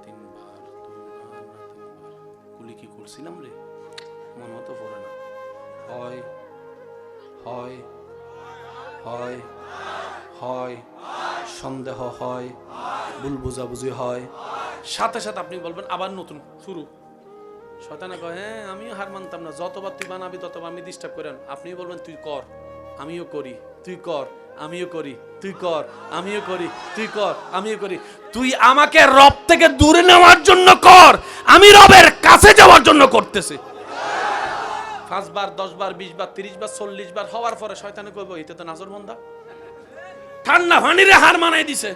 3বার 2বার 3বার, কুলি কি করছিলাম রে, মন মতো পড়ে না, হয় হয় হয় হয়, সন্দেহ হয়, ভুল বুঝাবুঝি হয়, সাথে সাথে আপনি বলবেন আবার নতুন শুরু। শয়তানে কয় হ্যাঁ আমিও হার মানতাম না, যতবার তুই বানাবি ততবার আমি ডিস্টার্ব করেন। আপনি বলবেন তুই কর, আমিও করি, তুই কর, আমিও করি, তুই কর, আমিও করি, তুই কর, আমিও করি। তুই আমাকে রব থেকে দূরে নেওয়ার জন্য কর, আমি রবের কাছে যাওয়ার জন্য করতেছি। 5 বার 10 বার 20 বার 30 বার 40 বার হওয়ার পরে শয়তানে কইব এটা তো নাজর বন্দা, ঠান্ডা পানিরে হার মানাই দিছে।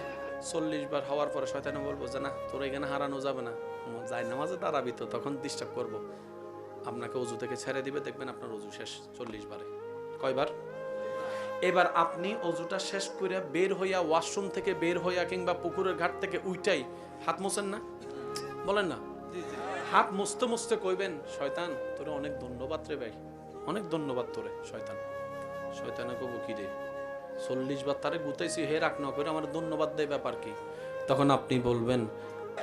40 বার হওয়ার পরে শয়তানে বলবো যে না তোর এখানে হারানো যাবে না, যাই নামাজে দাঁড়াবি তো, তখন ডিস্টার্ব করবো। আপনাকে অজু থেকে ছেড়ে দিবে, দেখবেন আপনার অজু শেষ 40 বারে। কয়বার? এবার আপনি অজুটা শেষ করে বের হইয়া, ওয়াশরুম থেকে বের হইয়া কিংবা পুকুরের ঘাট থেকে উইটাই হাত মোছেন না? বলেন না? হাত মুছতে মুছতে কইবেন শয়তান তোরে অনেক ধন্যবাদ রে ভাই, অনেক ধন্যবাদ তোরে শয়তান। শয়তানে কব কি রে 40 বার তারে গুতাইছি, হে রাখ না করে আমার ধন্যবাদ দেয়, ব্যাপার কি? তখন আপনি বলবেন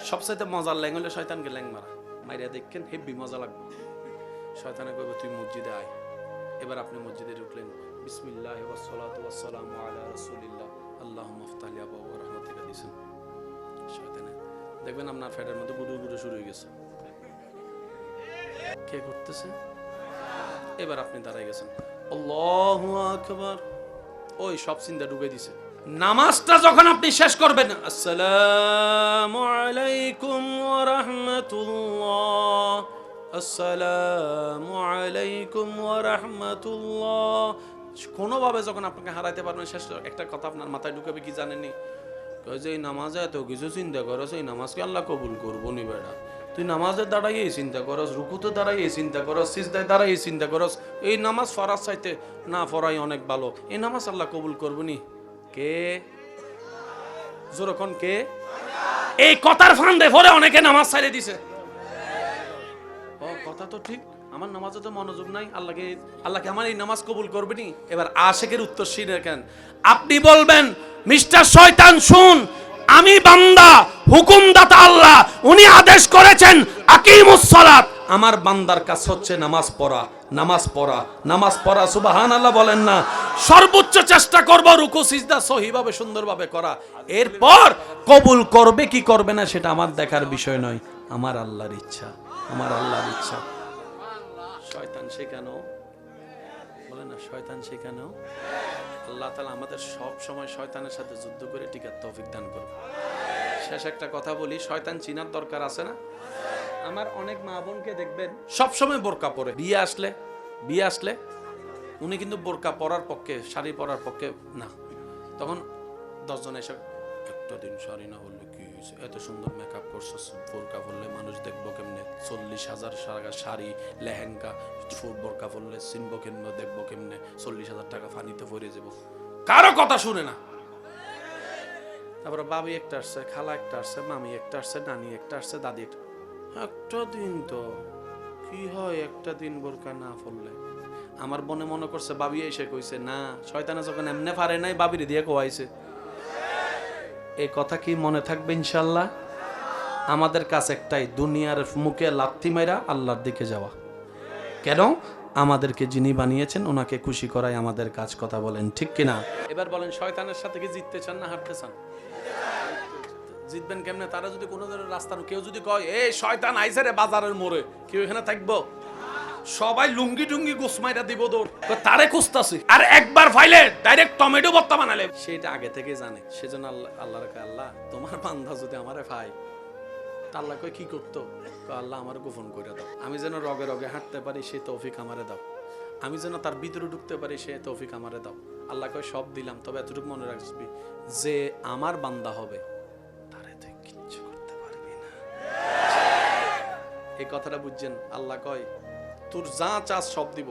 সবচাইতে মজার ল্যাং হলে শয়তানকে ল্যাং মারা, মাইরা দেখেন হেব্বি মজা লাগবে। শয়তানে কইবে তুই মসজিদে আয়। এবার আপনি মসজিদে ঢুকলেন, বিসমিল্লাহি ওয়াস সালাতু ওয়াস সালামু আলা রাসূলিল্লাহ, আল্লাহুম্মা আফতাহ লি আবওয়াব রাহমাতিকা দিছেন। শয়তানে দেখবেন আপনার ফেটের মধ্যে গুড়ু গুড়ু শুরু হয়ে গেছে। কে করতেছে? এবার আপনি দাঁড়াই গেছেন, আল্লাহু আকবার, ওই সব চিন্তা ঢুকে দিছে। নামাজটা যখন আপনি শেষ করবেন, আসসালামু আলাইকুম ওয়া রাহমাতুল্লাহ, আসসালামু আলাইকুম ওয়া রাহমাতুল্লাহ, কোনোভাবে যখন আপনাকে হারাইতে পারবেন, শেষ একটা কথা আপনার মাথায় ঢুকাবে কি জানেননি? কই যে এই নামাজে এত কিছু চিন্তা করছ, এই নামাজকে আল্লাহ কবুল করবো নি বেড়া? তুই নামাজের দ্বারাই এই চিন্তা করস, রুকুতে দ্বারাই এই চিন্তা করস, সিজদায় দ্বারাই এই চিন্তা করস, এই নামাজ ফরাজ চাইতে না ফরাই অনেক ভালো, এই নামাজ আল্লাহ কবুল করবো নি? কে যখন কে এই কথার ফান্দে পড়ে অনেকে নামাজ ছাইড়ে দিছে। ও কথা তো ঠিক, আমার নামাজে তো মনোযোগ নাই, আল্লাহকে আমার এই নামাজ কবুল করবে নি? এবার আশেকের উত্তর শুনে কেন আপনি বলবেন, মিস্টার শয়তান শুন, আমি বান্দা, হুকুমদাতা আল্লাহ, উনি আদেশ করেছেন আকিমুস সালাত, আমার বান্দার কাজ হচ্ছে নামাজ পড়া, নামাজ পড়া, নামাজ পড়া। সুবহানাল্লাহ বলেন না? সর্বোচ্চ চেষ্টা করব রুকু সিজদা সহিভাবে সুন্দরভাবে করা, এরপর কবুল করবে কি করবে না সেটা আমার দেখার বিষয় নয়, আমার আল্লাহর ইচ্ছা, আমার আল্লাহর ইচ্ছা। শয়তান শেখানো বলে না, শয়তান শেখানো। আল্লাহ তাআলা আমাদের সব সময় শয়তানের সাথে যুদ্ধ করে টিকার তৌফিক দান করবে। শেষ একটা কথা বলি, শয়তান চিনার দরকার আছে না? আমার অনেক মা বোনকে দেখবেন সব সময় বোরকা পরে, বিয়ে আসলে উনি কিন্তু বোরকা পরার পক্ষে, শাড়ি পরার পক্ষে না। তখন 10 জন এসে, একটা দিন শাড়ি না বললে কি হয়েছে, এত সুন্দর মেকআপ করছো, বোরকা পরলে মানুষ দেখবো কেমনে, 40,000 টাকা শাড়ি লেহেঙ্গা, বোরকা পরলে চিনবো কেমনে, দেখবো কেমনে, 40,000 টাকা ফানিতে পরে যাবো, কারো কথা শুনে না। তারপরে বাবি একটা আসছে, খালা একটা আসছে, মামি একটা আসছে, নানি একটা আসছে, দাদি একটা দিন তো কি হয়, একটা দিন বোরকা না পরলে। আমার মনে মনে করছে বাবি এসে কইছে না, শয়তানে যখন এমনে পারে নাই বাবিরে দিয়ে কোয়াইছে। এই কথা কি মনে থাকবে ইনশাল্লাহ? আমাদের কাছে একটাই, দুনিয়ার মুখে লাথি মাইরা আল্লাহর দিকে যাওয়া। কেন? আমাদেরকে যিনি বানিয়েছেন ওনাকে খুশি করাই আমাদের কাজ। কথা বলেন ঠিক কিনা? এবার বলেন, শয়তানের সাথে কি জিততে চান না হারতে চান? জিতবেন কেমনে? তারা যদি কোনো রাস্তা, কেউ যদি কয় এই শয়তান আইছে রে বাজারের মোড়ে, কেউ এখানে থাকবো? সবাই লুঙ্গি টুঙ্গি গুসমাইরা দিব দৌড়, তারে খুঁজতাছি, আর একবার ফাইলে ডাইরেক্ট টমেটো ভর্তা বানালে, সেটা আগে থেকে জানে। সেজন্য আল্লাহর কাছে, আল্লাহ তোমার বান্দা যদি আমারে পাই, আল্লাহ কই কি করতো, আল্লাহ আমার গোপন করে দাও, আমি যেন রগে রগে হাঁটতে পারি, সে তৌফিক আমারে দাও, আমি যেন তার ভিতরে ঢুকতে পারি, সে তৌফিক আমারে দাও। আল্লাহ কই সব দিলাম, তবে এতটুকু মনে রাখবি, যে আমার বান্দা হবে তারে তুই কিচ্ছু করতে পারবি না। এই কথাটা বুঝছেন? আল্লাহ কয় তোর যা চাস সব দিব।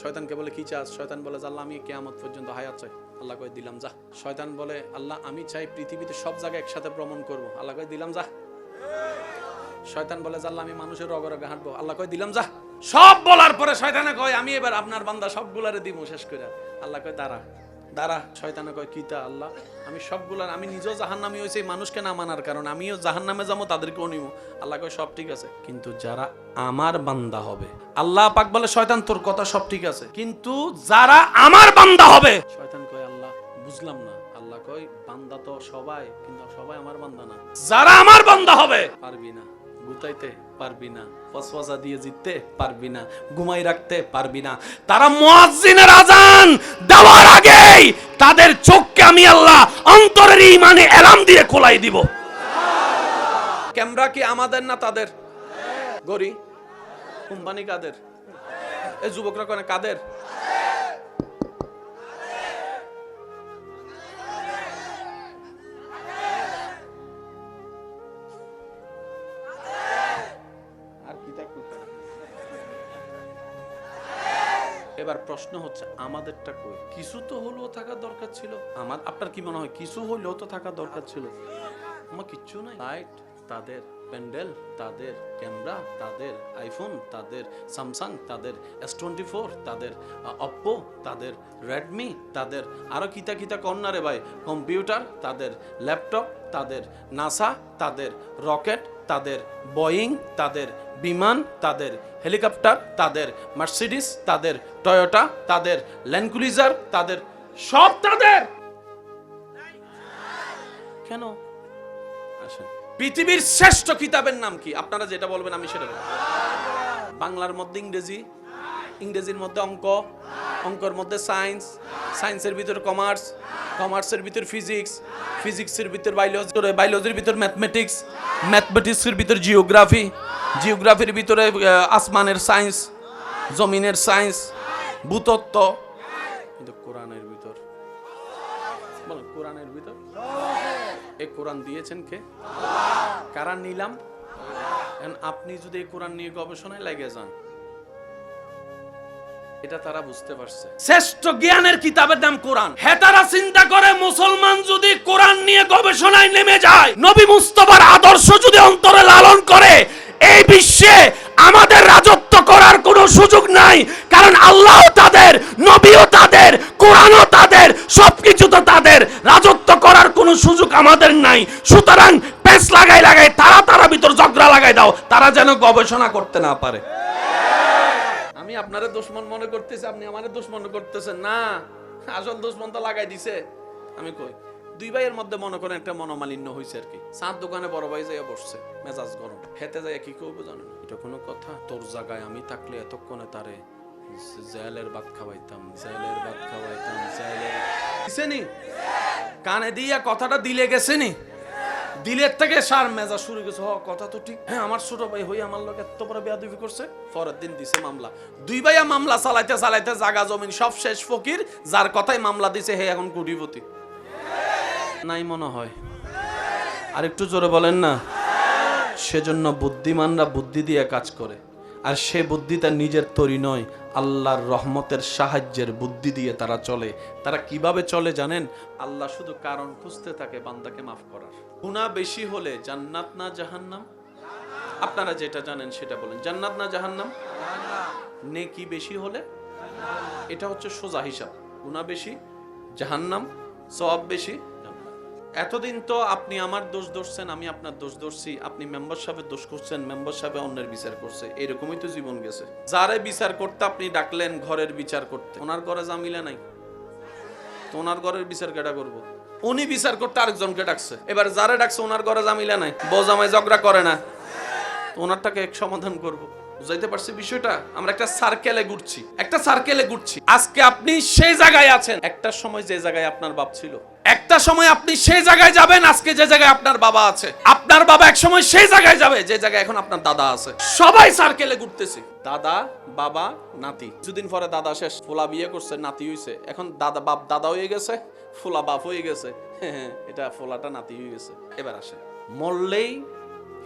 শয়তানকে বলে কি চাস? শয়তান বলে আল্লাহ আমি কিয়ামত পর্যন্ত হায়াত চাই। আল্লাহ কয় দিলাম যা। শয়তান বলে আল্লাহ আমি চাই পৃথিবীতে সব জায়গায় একসাথে ভ্রমণ করব। আল্লাহ কয় দিলাম যা। শয়তান বলে আল্লাহ আমি মানুষের রগে রগে হাঁটবো। আল্লাহ কয় দিলাম যা। সব বলার পরে শয়তানে কয় আমি এবার আপনার বান্দা সবগুলারে দিব শেষ করে। আল্লাহ কয় দাঁড়া। শয়তানে কয় কিতা আল্লাহ, আমি সবগুলার, আমি নিজেও জাহান্নামী হইছি মানুষকে না মানার কারণ, আমিও জাহান্নামে যাবো, তাদেরকেও নিব। আল্লাহ কয় সব ঠিক আছে, কিন্তু যারা আমার বান্দা হবে, আল্লাহ পাক বলে শয়তান তোর কথা সব ঠিক আছে, কিন্তু যারা আমার বান্দা হবে। শয়তান কয় আল্লাহ বুঝলাম না। আল্লাহ কয় বান্দা তো সবাই, কিন্তু সবাই আমার বান্দা না। যারা আমার বান্দা হবে পারবি না, গুতাইতে পারবি না, ফসফসা দিয়ে জিততে পারবি না, ঘুমাই রাখতে পারবি না। তারা মুয়াজ্জিনের আজান দেওয়ার আগেই তাদের চোখকে আমি আল্লাহ অন্তরের ঈমানে এলাম দিয়ে খোলাই দিব। ক্যামেরা কি আমাদের না তাদের? গরি কোম্পানি কাদের? এই যুবকরা কোন কাদের? এবার প্রশ্ন হচ্ছে আমাদেরটা কই? কিছু তো হলেও থাকা দরকার ছিল। আপনার কি মনে হয় কিছু হলেও তো থাকা দরকার ছিল? আমার কিচ্ছু নাই। লাইট তাদের, প্যান্ডেল তাদের, ক্যামেরা তাদের, আইফোন তাদের, স্যামসাং তাদের, S24 তাদের, অপ্পো তাদের, রেডমি তাদের, আরো কিতা কিতা কর্নারে ভাই, কম্পিউটার তাদের, ল্যাপটপ তাদের, নাসা তাদের, রকেট তাদের, বোয়িং তাদের, বিমান তাদের, হেলিকপ্টার তাদের, মার্সিডিস তাদের, টয়োটা তাদের, ল্যান্ড ক্রুজার তাদের, সব তাদের। কেন? আসেন, পৃথিবীর শ্রেষ্ঠ কিতাবের নাম কি? আপনারা যেটা বলবেন আমি সেটা বলবো। বাংলার মধ্যে ইংরেজি, ইংরেজির মধ্যে অঙ্ক, অঙ্কের মধ্যে সায়েন্স, সায়েন্সের ভিতর কমার্স, কমার্সের ভিতর ফিজিক্স, ফিজিক্সের ভিতর বায়োলজি, বায়োলজির ভিতর ম্যাথমেটিক্স, ম্যাথমেটিক্সের ভিতর জিওগ্রাফি, জিওগ্রাফির ভিতরে আসমানের সায়েন্স, জমিনের সায়েন্স, ভূতত্ত্ব। কিন্তু কোরআনের ভিতর বলেন, কোরআনের ভিতর এই কোরআন দিয়েছেন কে? কারা নিলাম? আপনি যদি এই কোরআন নিয়ে গবেষণায় লেগে যান, এটা তারা বুঝতে পারছে। শ্রেষ্ঠ জ্ঞানের কিতাবের নাম কোরআন। তারা চিন্তা করে মুসলমান যদি কোরআন নিয়ে গবেষণায় নেমে যায়, নবী মুস্তাফার আদর্শ যদি অন্তরে লালন করে, এই বিশ্বে আমাদের রাজত্ব করার কোনো সুযোগ নাই। কারণ আল্লাহ তাদের, নবীও তাদের, কোরআনও তাদের, সবকিছু তো তাদের। রাজত্ব করার কোনো সুযোগ আমাদের নাই। সুতরাং পেস লাগাই লাগাই তারা ভিতর ঝগড়া লাগাই দাও, তারা যেন গবেষণা করতে না পারে। আমি আপনারে দুশমন মনে করতেছি, আপনি আমারে দুশমন করতেছেন না। আসল দুশমন তো লাগাই দিছে। আমি কই দুই ভাইয়ের মধ্যে মনে করেন একটা মনোমালিন্য হয়েছে আর কি। চাঁদ দোকানে বড় ভাই যাইয়া বসছে, মেজাজ গরম, হেতে যাইয়া কি করবো জানেন? এটা কোনো কথা? তোর জায়গায় আমি থাকলে এতক্ষণে তারে জেলের ভাত খাওয়াইতাম, জেলের ভাত খাওয়াইতাম, জেলের দিছেনি কানে দিয়া কথাটা দিলে গেছেনি। দিলের থেকে সার মেজা শুরু গেছে। কথা তো ঠিক, হ্যাঁ আমার ছোট ভাই হই আমার লোক এত বড় বেয়াদবি করছে। পরের দিন দিছে মামলা। দুই ভাইয়া মামলা চালাইতে চালাইতে জাগা জমিন সব শেষ। ফকির যার কথাই মামলা দিছে হে এখন কোটিপতি নাই মনে হয়। আর একটু জোরে বলেন না। সেজন্য বুদ্ধিমানরা বুদ্ধি দিয়ে কাজ করে, আর সে বুদ্ধি তার নিজের তৈরি নয়, আল্লাহর রহমতের সাহায্যের বুদ্ধি দিয়ে তারা চলে। তারা কিভাবে চলে জানেন? আল্লাহ শুধু কারণ খুঁজতে থাকে বান্দাকে মাফ করার। গুনাহ বেশি হলে জান্নাত না জাহান্নাম? আপনারা যেটা জানেন সেটা বলেন। জান্নাত না জাহান্নাম? নেকি বেশি হলে? এটা হচ্ছে সোজা হিসাব। গুনাহ বেশি জাহান্নাম, সওয়াব বেশি। এতদিন তো আপনি আমার দোষ ধরছেন, আমি আপনার দোষ ধরছি। আপনি মেম্বার সাহেবের দোষ করছেন, মেম্বার সাহেব অন্যের বিচার করছে। এরকমই তো জীবন গেছে। যারে বিচার করতে আপনি ডাকলেন ঘরের বিচার করতে, ওনার ঘরে জামিলা নাই, তো ওনার ঘরের বিচার কেটা করবো? উনি বিচার করতে আরেকজনকে ডাকছে। এবার যারে ডাকছে ওনার ঘরে জামিলা নাই, বউ জামাই ঝগড়া করে না, তো ওনারটাকে এক সমাধান করবো। বুঝাইতে পারছি বিষয়টা? আমরা একটা সার্কেলে ঘুরছি, একটা সার্কেলে ঘুরছি। আজকে আপনি সেই জায়গায় আছেন, একটা সময় যে জায়গায় আপনার বাপ ছিল। একটা সময় আপনি সেই জায়গায় যাবেন আজকে যে জায়গায় আপনার বাবা আছে। আপনার বাবা এক সময় সেই জায়গায় যাবে যে জায়গায় এখন আপনার দাদা আছে। সবাই সার্কেলে ঘুরতেছি। দাদা, বাবা, নাতি। কিছুদিন পরে দাদা শেষ, ফুলা বিয়ে করছে, নাতি হইছে। এখন দাদা বাপ দাদা হয়ে গেছে, ফুলা বাপ হয়ে গেছে। এটা ফুলাটা নাতি হয়ে গেছে। এবার আসে, মরলেই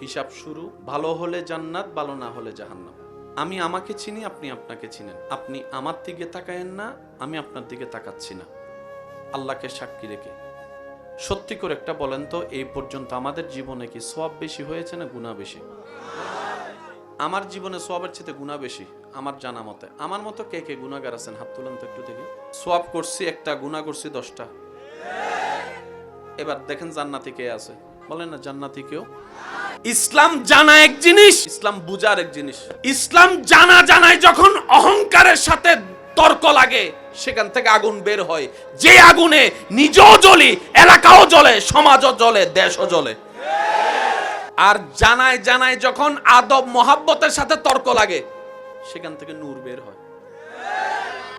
হিসাব শুরু। ভালো হলে জান্নাত, ভালো না হলে জাহান্নাম। আমি আমাকে চিনি, আপনি আপনাকে চিনেন। আপনি আমার দিকে তাকায়েন না, আমি আপনার দিকে তাকাচ্ছি না। আল্লাহকে সাক্ষী রেখে সত্যি করে একটা বলেন তো, এই পর্যন্ত আমাদের জীবনে কি সওয়াব বেশি হয়েছে না গুনাহ বেশি? আমার জীবনে সওয়াবের চেয়ে গুনাহ বেশি আমার জানা মতে। আমার মতো কে কে গুনাহগার আছেন? হাত তুলেন তো একটু দেখি। সওয়াব করছি একটা, গুনাহ করছি 10টা। এবার দেখেন জান্নাতি কে আছে? বলেন না জান্নাতি কেউ? ইসলাম জানা এক জিনিস, ইসলাম বুঝার এক জিনিস। ইসলাম জানায় যখন অহংকারের সাথে তর্ক লাগে, সেখান থেকে আগুন বের হয়। যে আগুনে নিজেও জ্বলি, এলাকাও জ্বলে, সমাজও জ্বলে, দেশও জ্বলে। আর জানায় যখন আদব মহাব্বতের সাথে তর্ক লাগে, সেখান থেকে নূর বের হয়।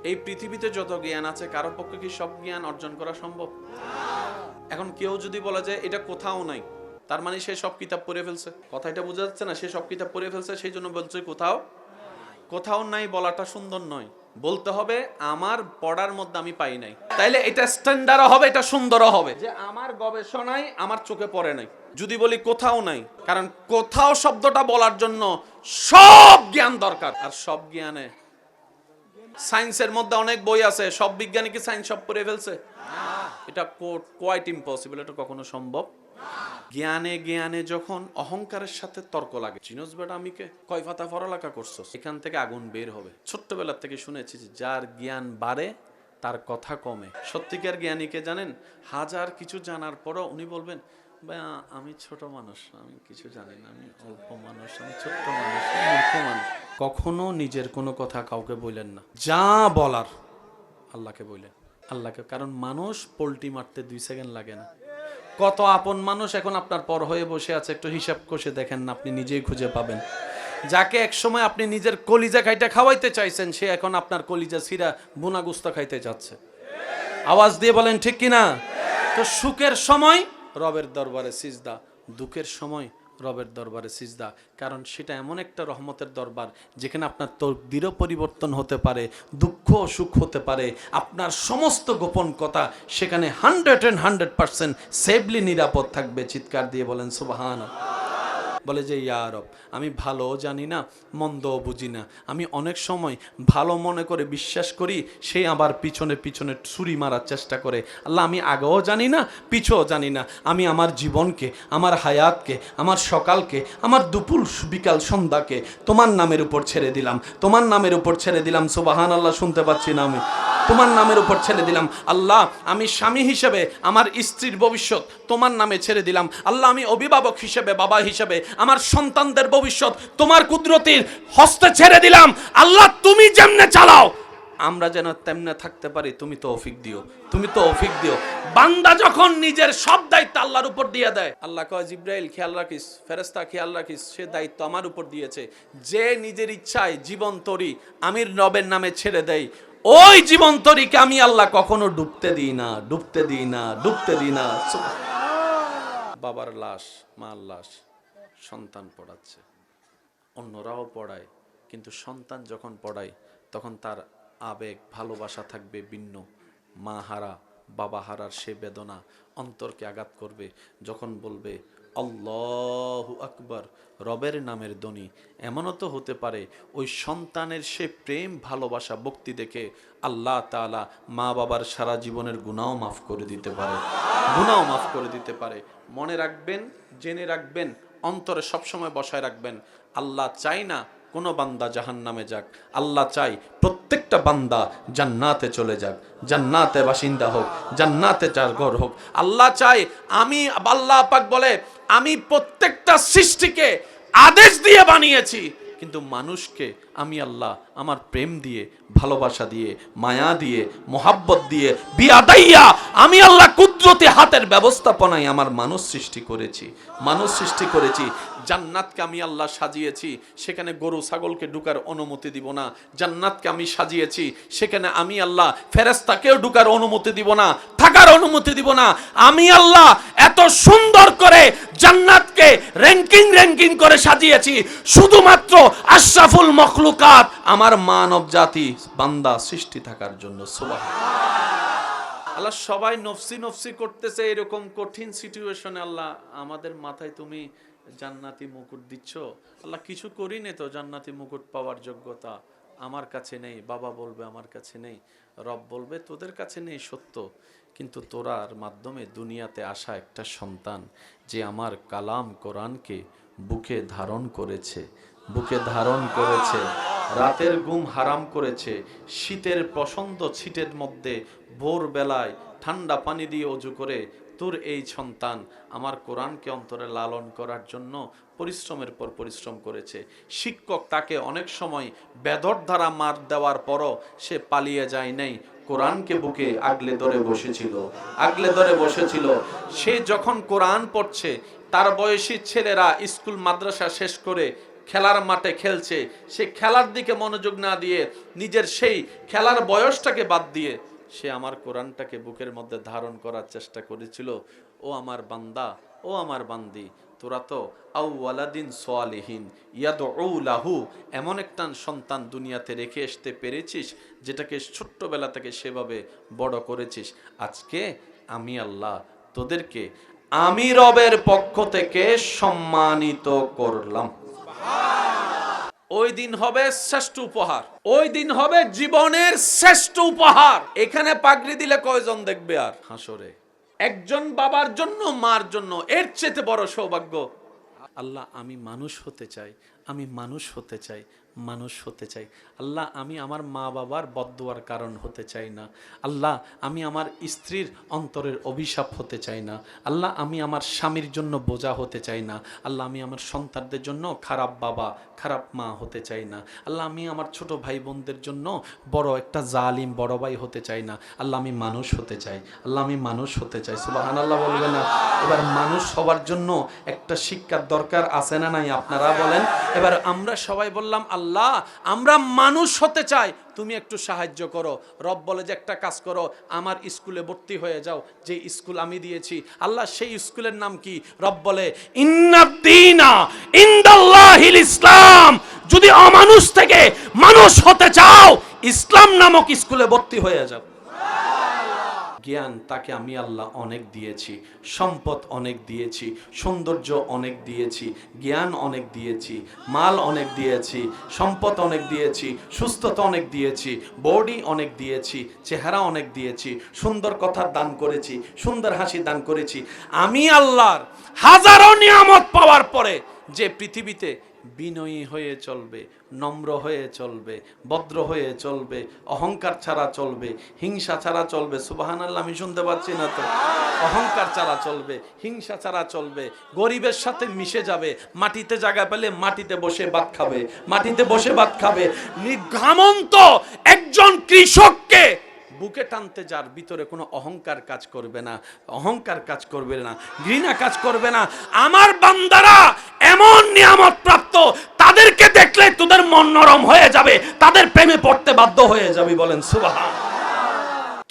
এই পৃথিবীতে যত জ্ঞান আছে, কারো পক্ষে কি সব জ্ঞান অর্জন করা সম্ভব? এখন কেউ যদি বলে যে এটা কোথাও নাই, তার মানে সে সব কিতাব পড়ে ফেলছে। কথাটা বোঝা যাচ্ছে না? সে সব কিতাব পড়ে ফেলছে, সেই জন্য বলছে কোথাও নাই। বলাটা সুন্দর নয়, বলতে হবে আমার পড়ার মধ্যে আমি পাই নাই। তাইলে এটা স্ট্যান্ডার্ডও হবে, এটা সুন্দরও হবে যে আমার গবেষণায় আমার চোখে পড়ে নাই। যদি বলি কোথাও নাই, কারণ কোথাও শব্দটা বলার জন্য সব জ্ঞান দরকার। আর সব জ্ঞানে সায়েন্সের মধ্যে অনেক বই আছে, সব বিজ্ঞানী কি সায়েন্স সব পড়ে ফেলছে? এটা কোয়াইট ইম্পসিবল, এটা কখনো সম্ভব। জ্ঞানে যখন অহংকারের সাথে তর্ক লাগে, চিনোস বেটা আমিকে কয় পাতা পড়ালেখা করছো, এখান থেকে আগুন বের হবে। ছোট্টবেলা থেকে শুনেছি যে যার জ্ঞান বাড়ে তার কথা কমে। সত্যিকার জ্ঞানীকে জানেন, হাজার কিছু জানার পরও উনি বলবেন আমি ছোট মানুষ, আমি কিছু জানি না, আমি অল্প মানুষ, আমি ছোট্ট মানুষ, মূর্খ মানুষ। কখনো নিজের কোনো কথা কাউকে বললেন না, যা বলার আল্লাহকে বললেন। আল্লাহকে, কারণ মানুষ পোল্টি মারতে 2 সেকেন্ড লাগে না। কত আপন মানুষ এখন আপনার পর হয়ে বসে আছে, একটু হিসাব কষে দেখেন না, আপনি নিজেই খুঁজে পাবেন। যাকে একসময় আপনি নিজের কলিজা খাইতে খাওয়াইতে চাইছেন, সে এখন আপনার কলিজা ছিঁড়া বুনা গুস্তা খাইতে যাচ্ছে। আওয়াজ দিয়ে বলেন ঠিক কিনা? তো সুখের সময় রবের দরবারে সিজদা, দুঃখের সময় রবের দরবারে সিজদা, কারণ সেটা এমন একটা রহমতের দরবার যেখানে আপনার তকদিরও পরিবর্তন হতে পারে, দুঃখ সুখ হতে পারে, আপনার সমস্ত গোপন কথা সেখানে 100% সেফলি নিরাপদ থাকবে। চিৎকার দিয়ে বলেন সুবহানাল্লাহ। বলে যে ইয়া রব, আমি ভালো জানি না, মন্দও বুঝি না, আমি অনেক সময় ভালো মনে করে বিশ্বাস করি, সে আবার পিছনে পিছনে ছুরি মারার চেষ্টা করে। আল্লাহ, আমি আগেও জানি না, পিছও জানি না, আমি আমার জীবনকে, আমার হায়াতকে, আমার সকালকে, আমার দুপুর বিকাল সন্ধ্যাকে তোমার নামের উপর ছেড়ে দিলাম, তোমার নামের উপর ছেড়ে দিলাম। সুবহানাল্লাহ, শুনতে পাচ্ছি না আমি? তোমার নামের উপর ছেড়ে দিলাম। আল্লাহ, আমি স্বামী হিসেবে আমার স্ত্রীর ভবিষ্যৎ তোমার নামে ছেড়ে দিলাম। আল্লাহ, আমি অভিভাবক হিসেবে, বাবা হিসেবে আমার সন্তানদের ভবিষ্যৎ তোমার কুদরতির হস্তে ছেড়ে দিলাম। আল্লাহ, তুমি যেমনে চালাও আমরা যেন তেমনে থাকতে পারি, তুমি তৌফিক দিও, তুমি তৌফিক দিও। বান্দা যখন নিজের সব দায়িত্ব আল্লাহর উপর দিয়ে দেয়, আল্লাহ কয় জিব্রাইল খেয়াল রাখিস, ফেরেশতা খেয়াল রাখিস, সে দায়িত্ব আমার উপর দিয়েছে। যে নিজের ইচ্ছায় জীবন তরি আমির রবের নামে ছেড়ে দেয়, ওই জীবন তরিকে আমি আল্লাহ কখনো ডুবতে দিই না, ডুবতে দিই না, ডুবতে দিই না। বাবার লাশ, মার লাশ, সন্তান পড়াচ্ছে, অন্যরাও পড়ায়, কিন্তু সন্তান যখন পড়ায় তখন তার আবেগ ভালোবাসা থাকবে ভিন্ন। মা হারা, বাবা হারার সে বেদনা অন্তরকে আঘাত করবে। যখন বলবে আল্লাহু আকবার, রবের নামের ধ্বনি, এমনও তো হতে পারে ওই সন্তানের সে প্রেম ভালোবাসা ভক্তি দেখে আল্লাহ তাআলা মা বাবার সারা জীবনের গুনাহও মাফ করে দিতে পারে, গুনাহও মাফ করে দিতে পারে। মনে রাখবেন, জেনে রাখবেন, অন্তরে সবসময় বসায় রাখবেন, আল্লাহ চাই না কোনো বান্দা জাহান্নামে যাক, আল্লাহ চাই প্রত্যেকটা বান্দা জান্নাতে চলে যাক, জান্নাতে বাসিন্দা হোক, জান্নাতে যার ঘর হোক। আল্লাহ চাই, আমি আল্লাহ পাক বলে আমি প্রত্যেকটা সৃষ্টিকে আদেশ দিয়ে বানিয়েছি, কিন্তু মানুষকে আমি আল্লাহ আমার প্রেম দিয়ে, ভালোবাসা দিয়ে, মায়া দিয়ে, মোহাব্বত দিয়ে, বিয়াদাইয়া আমি আল্লাহ কুদরতি হাতের ব্যবস্থাপনায় আমার মানুষ সৃষ্টি করেছি, মানুষ সৃষ্টি করেছি। জান্নাতকে আমি আল্লাহ সাজিয়েছি, সেখানে গরু ছাগলকে ঢুকার অনুমতি দিব না। জান্নাতকে আমি সাজিয়েছি, সেখানে আমি আল্লাহ ফেরেশতাকেও ঢুকার অনুমতি দিব না, থাকার অনুমতি দিব না। আমি আল্লাহ এত সুন্দর করে জান্নাতকে র্যাঙ্কিং করে সাজিয়েছি শুধুমাত্র আশরাফুল মখলুকাত আমার মানব জাতি বান্দা সৃষ্টি থাকার জন্য। সুবহানাল্লাহ। আল্লাহ সবাই নফসি নফসি করতেছে, এরকম কঠিন সিচুয়েশনে আল্লাহ আমাদের মাথায় তুমি জান্নাতি মুকুট দিচ্ছ। আল্লাহ, কিছু করিনি তো জান্নাতি মুকুট পাওয়ার যোগ্যতা আমার কাছে নেই। বাবা বলবে আমার কাছে নেই, রব বলবে তোদের কাছে নেই সত্য, কিন্তু তোরার মাধ্যমে দুনিয়াতে আসা একটা সন্তান যে আমার কালাম কোরআনকে বুকে ধারণ করেছে, বুকে ধারণ করেছে, রাতের ঘুম হারাম করেছে, শীতের প্রচণ্ড শীতের মধ্যে ভোরবেলায় ঠান্ডা পানি দিয়ে অজু করে তোর এই সন্তান আমার কোরআনকে অন্তরে লালন করার জন্য পরিশ্রমের পর পরিশ্রম করেছে। শিক্ষক তাকে অনেক সময় বেদর দ্বারা মার দেওয়ার পরও সে পালিয়ে যায় নাই, কোরআনকে বুকে আগলে ধরে বসেছিল, আগলে ধরে বসেছিল। সে যখন কোরআন পড়ছে, তার বয়সী ছেলেরা স্কুল মাদ্রাসা শেষ করে খেলার মাঠে খেলছে, সে খেলার দিকে মনোযোগ না দিয়ে নিজের সেই খেলার বয়সটাকে বাদ দিয়ে সে আমার কোরআনটাকে বুকের মধ্যে ধারণ করার চেষ্টা করেছিল। ও আমার বান্দা, ও আমার বান্দি, তোরা তো আউওয়ালাদিন সালিহিন ইয়াদউ লাহু, এমন একটা সন্তান দুনিয়াতে রেখে আসতে পেরেছিস যেটাকে ছোট্টবেলা থেকে সেভাবে বড় করেছিস। আজকে আমি আল্লাহ তোদেরকে আমি রবের পক্ষ থেকে সম্মানিত করলাম। ওই দিন হবে শ্রেষ্ঠ উপহার, ওই দিন হবে জীবনের শ্রেষ্ঠ উপহার। এখানে পাগড়ি দিলে কয়জন দেখবে আর হাসরে? একজন বাবার জন্য, মার জন্য, এর চেয়ে বড় সৌভাগ্য। আল্লাহ, আমি মানুষ হতে চাই, আমি মানুষ হতে চাই, মানুষ হতে চাই। আল্লাহ আমি আমার মা বাবার বদদুয়ার কারণ হতে চাই না। আল্লাহ আমি আমার স্ত্রীর অন্তরের অভিশাপ হতে চাই না। আল্লাহ আমি আমার স্বামীর জন্য বোঝা হতে চাই না। আল্লাহ আমি আমার সন্তানদের জন্য খারাপ বাবা খারাপ মা হতে চাই না। আল্লাহ আমি আমার ছোট ভাই বোনদের জন্য বড় একটা জালিম বড় ভাই হতে চাই না। আল্লাহ আমি মানুষ হতে চাই। আল্লাহ আমি মানুষ হতে চাই। সুবহানাল্লাহ বলবে না? এবার মানুষ হওয়ার জন্য একটা শিক্ষার দরকার আছে না নাই আপনারা বলেন? এবার আমরা সবাই বললাম আল্লাহ আমরা মানুষ হতে চাই, তুমি একটু সাহায্য করো। রব বলে যে একটা কাজ করো, আমার স্কুলে ভর্তি হয়ে যাও, যে স্কুল আমি দিয়েছি। আল্লাহ সেই স্কুলের নাম কি? রব বলে ইন্নাদ্দীনা ইনদাল্লাহিল ইসলাম। যদি অমানুষ থেকে মানুষ হতে চাও, ইসলাম নামক স্কুলে ভর্তি হয়ে যাও। জ্ঞান তাকে আমি আল্লাহ অনেক দিয়েছি, সম্পদ অনেক দিয়েছি, সৌন্দর্য অনেক দিয়েছি, জ্ঞান অনেক দিয়েছি, মাল অনেক দিয়েছি, সম্পদ অনেক দিয়েছি, সুস্থতা অনেক দিয়েছি, বডি অনেক দিয়েছি, চেহারা অনেক দিয়েছি, সুন্দর কথা দান করেছি, সুন্দর হাসি দান করেছি। আমি আল্লাহর হাজারো নিয়ামত পাওয়ার পরে যে পৃথিবীতে বিনয়ী হয়ে চলবে, নম্র হয়ে চলবে, ভদ্র হয়ে চলবে, অহংকার ছাড়া চলবে, হিংসা ছাড়া চলবে। সুবহানাল্লাহ, আমি শুনতে পাচ্ছি না তো? অহংকার ছাড়া চলবে, হিংসা ছাড়া চলবে, গরিবের সাথে মিশে যাবে, মাটিতে জায়গা পেলে মাটিতে বসে ভাত খাবে, মাটিতে বসে ভাত খাবে। নিঘামন্ত একজন কৃষককে বুকে টানতে যার ভিতরে কোনো অহংকার কাজ করবে না, অহংকার কাজ করবে না, ঘৃণা কাজ করবে না। আমার বান্দারা এমন নিয়ামত প্রাপ্ত, তাদেরকে দেখলে তোদের মন নরম হয়ে যাবে, তাদের প্রেমে পড়তে বাধ্য হয়ে যাবে। বলেন সুবহান।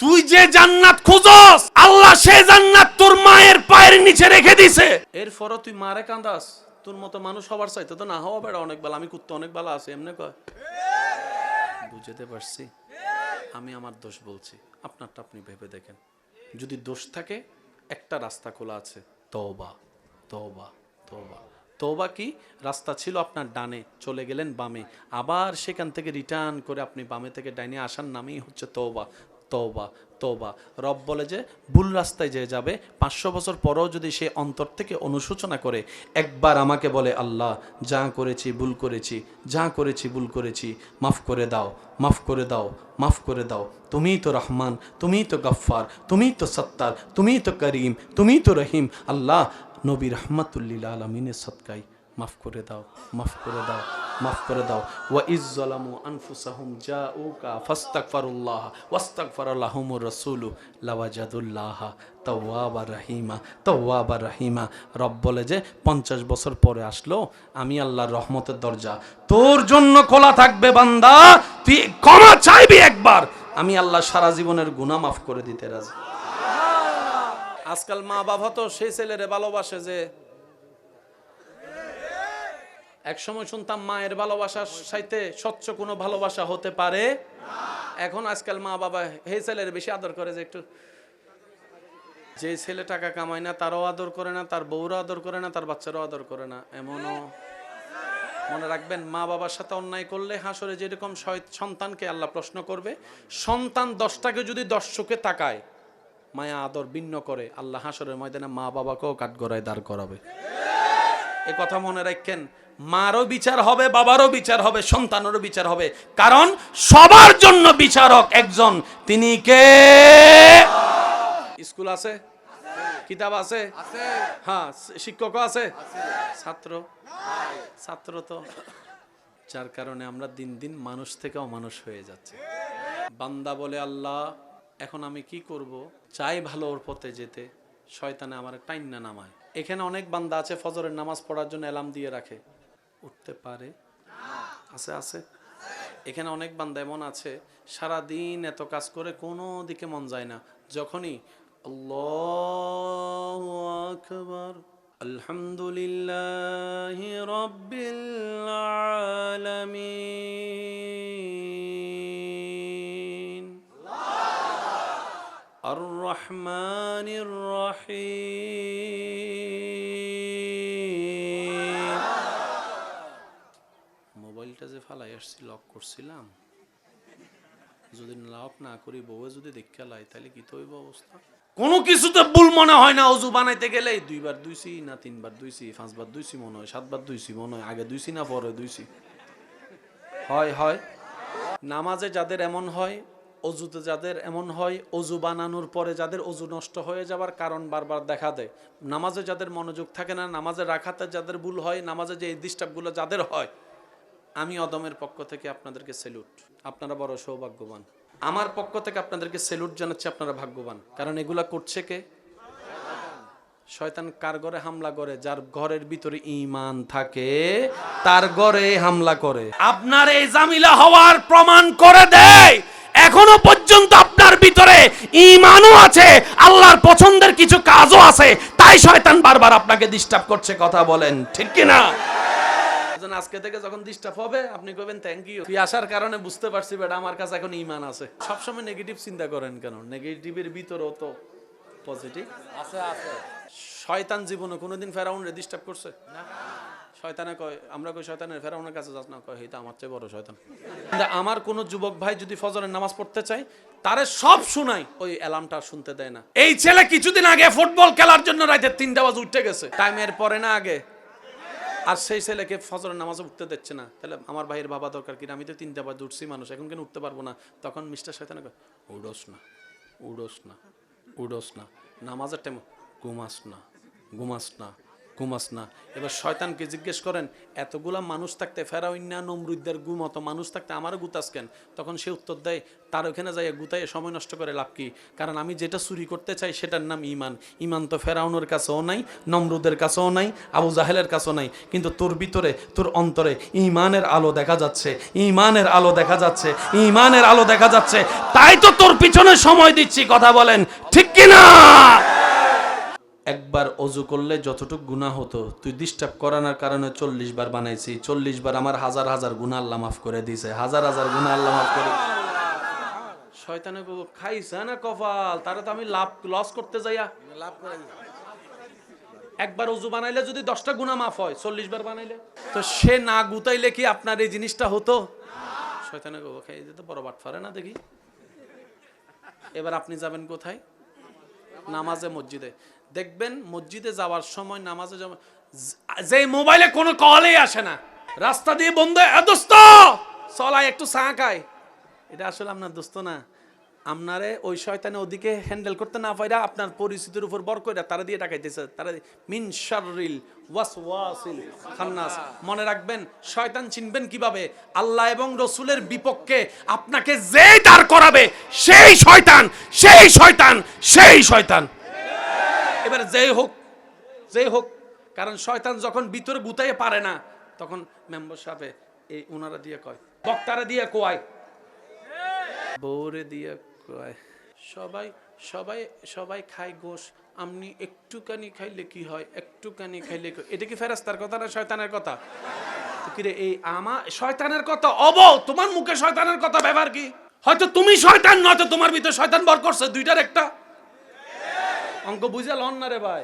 তুই যে জান্নাত খুঁজস, আল্লাহ সেই জান্নাত তোর মায়ের পায়ের নিচে রেখে দিছে। এরপরও তুই মারে কান্দাস। তোর মতো মানুষ হবার চাইতে তো না হওয়া বেড়া অনেক ভালো। আমি কুত্তে অনেক ভালো আছে এমনি কয়। বুঝতে পারছি? আমি আমার দোষ বলছি, আপনারটা আপনি ভেবে দেখেন। যদি দোষ থাকে, একটা রাস্তা খোলা আছে, তওবা তওবা তওবা। তওবা কি? রাস্তা ছিল আপনার ডানে, চলে গেলেন বামে, আবার সেখান থেকে রিটার্ন করে আপনি বামে থেকে ডাইনে আসার নামই হচ্ছে তওবা তওবা তওবা। রব বলে যে ভুল রাস্তায় যে যাবে, 500 বছর পরেও যদি সে অন্তর থেকে অনুশোচনা করে, একবার আমাকে বলে আল্লাহ যা করেছি ভুল করেছি, যা করেছি ভুল করেছি, মাফ করে দাও, মাফ করে দাও, মাফ করে দাও। তুমিই তো রহমান, তুমিই তো গফফার, তুমিই তো সত্তার, তুমিই তো করিম, তুমিই তো রহিম। আল্লাহ নবী রহমাতুল্লিল আলামিনের সদকায় মাফ করে দাও, মাফ করে দাও, মাফ করে দাও। ওয়া ইজ্জালামু আনফুসাহুম জাউকা ফাস্তাগফিরুল্লাহ ওয়াস্তাগফারা লাহুমুর রাসূলু লাওয়াজাদুল্লাহ তাওয়াবার রহিমা, তাওয়াবার রহিমা। রব বলে যে 50 বছর পরে আসলো, আমি আল্লাহর রহমতের দরজা তোর জন্য খোলা থাকবে বান্দা। তুই ক্ষমা চাইবি একবার, আমি আল্লাহ সারা জীবনের গুনাহ মাফ করে দিতে রাজি। আজকাল মা বাবা তো সেই ছেলেরে ভালোবাসে যে, এক সময় শুনতাম মায়ের ভালোবাসার সাথে স্বচ্ছ কোনো ভালোবাসা হতে পারে। এখন আজকাল মা বাবা এই ছেলের বেশি আদর করে, যে একটু যে ছেলে টাকা কামায় না তারও আদর করে না, তার বউরও আদর করে না, তার বাচ্চারও আদর করে না। এমনও মনে রাখবেন, মা বাবার সাথে অন্যায় করলে হাসরে যেরকম সন্তানকে আল্লাহ প্রশ্ন করবে, সন্তান 10টাকে যদি 10 চোখে তাকায়, মায়া আদর ভিন্ন করে, আল্লাহ হাসরের ময়দানে মা বাবাকেও কাঠগড়ায় দাঁড় করাবে। এ কথা মনে রাখেন, মারও বিচার হবে, বাবারও বিচার হবে, সন্তানেরও বিচার হবে, কারণ সবার জন্য বিচারক একজন, তিনি কে? স্কুল আছে, কিতাব আছে, হ্যাঁ শিক্ষক আছে, ছাত্র ছাত্র তো, যার কারণে আমরা দিন দিন মানুষ থেকে অমানুষ হয়ে যাচ্ছে। বান্দা বলে আল্লাহ এখন আমি কি করব? চাই ভালো ওর পথে যেতে, শয়তানে আমার টাইম না নামায়। এখানে অনেক বান্দা আছে ফজরের নামাজ পড়ার জন্য অ্যালার্ম দিয়ে রাখে, উঠতে পারে? আছে আছে। এখানে অনেক বান্দা এমন আছে সারা দিন এত কাজ করে কোনো দিকে মন যায় না, যখনই আল্লাহু আকবার আলহামদুলিল্লাহি রাব্বিল আলামিন আর রহমানির রহিম। মোবাইলটা যে ফালাই আসছি, লক করছিলাম, যদি লক না করি বউয়ে যদি দেখে লাই তাহলে কি তো হইব অবস্থা? কোনো কিছুতে ভুল মনে হয় না। অজু বানাইতে গেলে 2 বার ধুইছি না 3 বার ধুইছি, 5 বার ধুইছি মনে হয়, 7 বার ধুইছি মনে হয়, আগে ধুইছি না পরে ধুইছি। হয় হয়। নামাজে যাদের এমন হয়, অজুতে যাদের এমন হয়, অজু বানানোর পরে যাদের অজু নষ্ট হয়ে যাওয়ার কারণ বারবার দেখা দেয়, নামাজে যাদের মনোযোগ থাকে না, নামাজে রাখাতে যাদের ভুল হয়, নামাজে যে এই ডিস্টার্বগুলো যাদের হয়, আমি অদমের পক্ষ থেকে আপনাদেরকে স্যালুট। আপনারা বড় সৌভাগ্যবান। আমার পক্ষ থেকে আপনাদেরকে স্যালুট জানাচ্ছি, আপনারা ভাগ্যবান। কারণ এগুলা করছে কে? শয়তান। কার ঘরে হামলা করে? যার ঘরের ভিতরে ঈমান থাকে তার ঘরে হামলা করে। আপনার এই জামিলা হওয়ার প্রমাণ করে দেয় এখনো পর্যন্ত আপনার ভিতরে ঈমানও আছে, আল্লাহর পছন্দের কিছু কাজও আছে, তাই শয়তান বারবার আপনাকে ডিস্টার্ব করছে। কথা বলেন ঠিক কি না? আজকে থেকে যখন ডিস্টার্ব হবে আপনি কইবেন থ্যাংক ইউ, তুই আসার কারণে বুঝতে পারছি বেটা আমার কাছে এখন ঈমান আছে। সবসময় নেগেটিভ চিন্তা করেন কেন? নেগেটিভের ভিতরেও তো পজিটিভ আছে। শয়তান জীবনে কোনোদিন ফেরাউনরে ডিস্টার্ব করছে না? শয়তানে কয়, আমরা কই শয়তানের ফেরাউনের কাছে যাস না, কয় এটা আমার চেয়ে বড় শয়তান। কিন্তু আমার কোন যুবক ভাই যদি ফজরের নামাজ পড়তে চায়, তারে সব শুনাই, ওই অ্যালার্মটা শুনতে দেয় না। এই ছেলে কিছুদিন আগে ফুটবল খেলার জন্য রাতে 3টা বাজে উঠে গেছে, টাইমের পরে না আগে, আর সেই ছেলেকে ফজরের নামাজে উঠতে দিচ্ছে না। তাহলে আমার ভাইয়ের বাবা দরকার কি? আমি তো 3টা বাজে উঠছি মানুষ, এখন কেন উঠতে পারবো না? তখন মিস্টার শয়তানে কয়, উড়োস না, উড়োস না, উড়োস না, নামাজের টাইম ঘুমাস না, ঘুমাস না, ঘুমাস না। এবার শয়তানকে জিজ্ঞেস করেন, এতগুলা মানুষ থাকতে, ফেরাউন্না নমরুদদের গুমতো মানুষ থাকতে আমারও গুতাস কেন? তখন সে উত্তর দেয়, তার ওখানে যাই গুতায় সময় নষ্ট করে লাভ কি? কারণ আমি যেটা চুরি করতে চাই সেটার নাম ঈমান। ঈমান তো ফেরাউনের কাছেও নাই, নমরুদের কাছেও নাই, আবু জাহেলের কাছেও নাই, কিন্তু তোর ভিতরে, তোর অন্তরে ঈমানের আলো দেখা যাচ্ছে, ঈমানের আলো দেখা যাচ্ছে, ঈমানের আলো দেখা যাচ্ছে, তাই তো তোর পিছনে সময় দিচ্ছি। কথা বলেন ঠিক কি না? একবার অজু করলে যতটুকু গুনাহ হতো, তুই ডিস্টার্ব করানোর কারণে 40 বার বানাইছি, 40 বার আমার হাজার হাজার গুনাহ আল্লাহ মাফ করে দিয়েছে, হাজার হাজার গুনাহ আল্লাহ মাফ করে। শয়তানে খাইছে না কপাল, তারা তো আমি লাভ লস করতে যাইয়া লাভ করে। একবার অজু বানাইলে যদি 10টা গুনাহ মাফ হয়, 40 বার বানাইলে তো সে না গুতাইলে কি আপনার এই জিনিসটা হতো? শয়তানে খাই যেতে বড় বাট ফারে না দেখি। এবার আপনি যাবেন কোথায়? নামাজে, মসজিদে। দেখবেন মসজিদে যাওয়ার সময়, নামাজে যাওয়ার, যে মোবাইলে কোনো কলই আসে না, রাস্তা দিয়ে বন্ধ, দোস্ত চলাই একটু চা খায়, এটা আসলে আপনার দোস্ত না। আপনারে ওই শয়তানে ওদিকে হ্যান্ডেল করতে না পাইরা আপনার পরিস্থিতির উপর বর কইরা তারা দিয়ে টাকাইতেছে, তারা মিন শাররিল ওয়াসওয়াসিল খান্নাস। মনে রাখবেন, শয়তান চিনবেন কিভাবে? আল্লাহ এবং রসুলের বিপক্ষে আপনাকে যেই দাঁড় করাবে সেই শয়তান, সেই শয়তান, সেই শয়তান। এবার যেই হোক, যেই হোক, কারণ শয়তান যখন ভিতরে গুতাইয়ে পারে না, তখন মেম্বার সাহেবে এই ওনারা দিয়ে কয়, বক্তারা দিয়ে কয়, বউরে দিয়ে কয়, সবাই সবাই সবাই খায় গোশ, আপনি একটুখানি খাইলে কি হয়? একটুখানি খাইলে এটা কি ফেরেশতার কথা না শয়তানের কথা? কিরে এই আমার শয়তানের কথা? তোমার মুখে শয়তানের কথা ব্যবহার কি? হয়তো তুমি শয়তান, নয়তো তোমার ভিতরে শয়তান বর করছে, দুইটার একটা। অঙ্ক বুঝে লন না রে ভাই।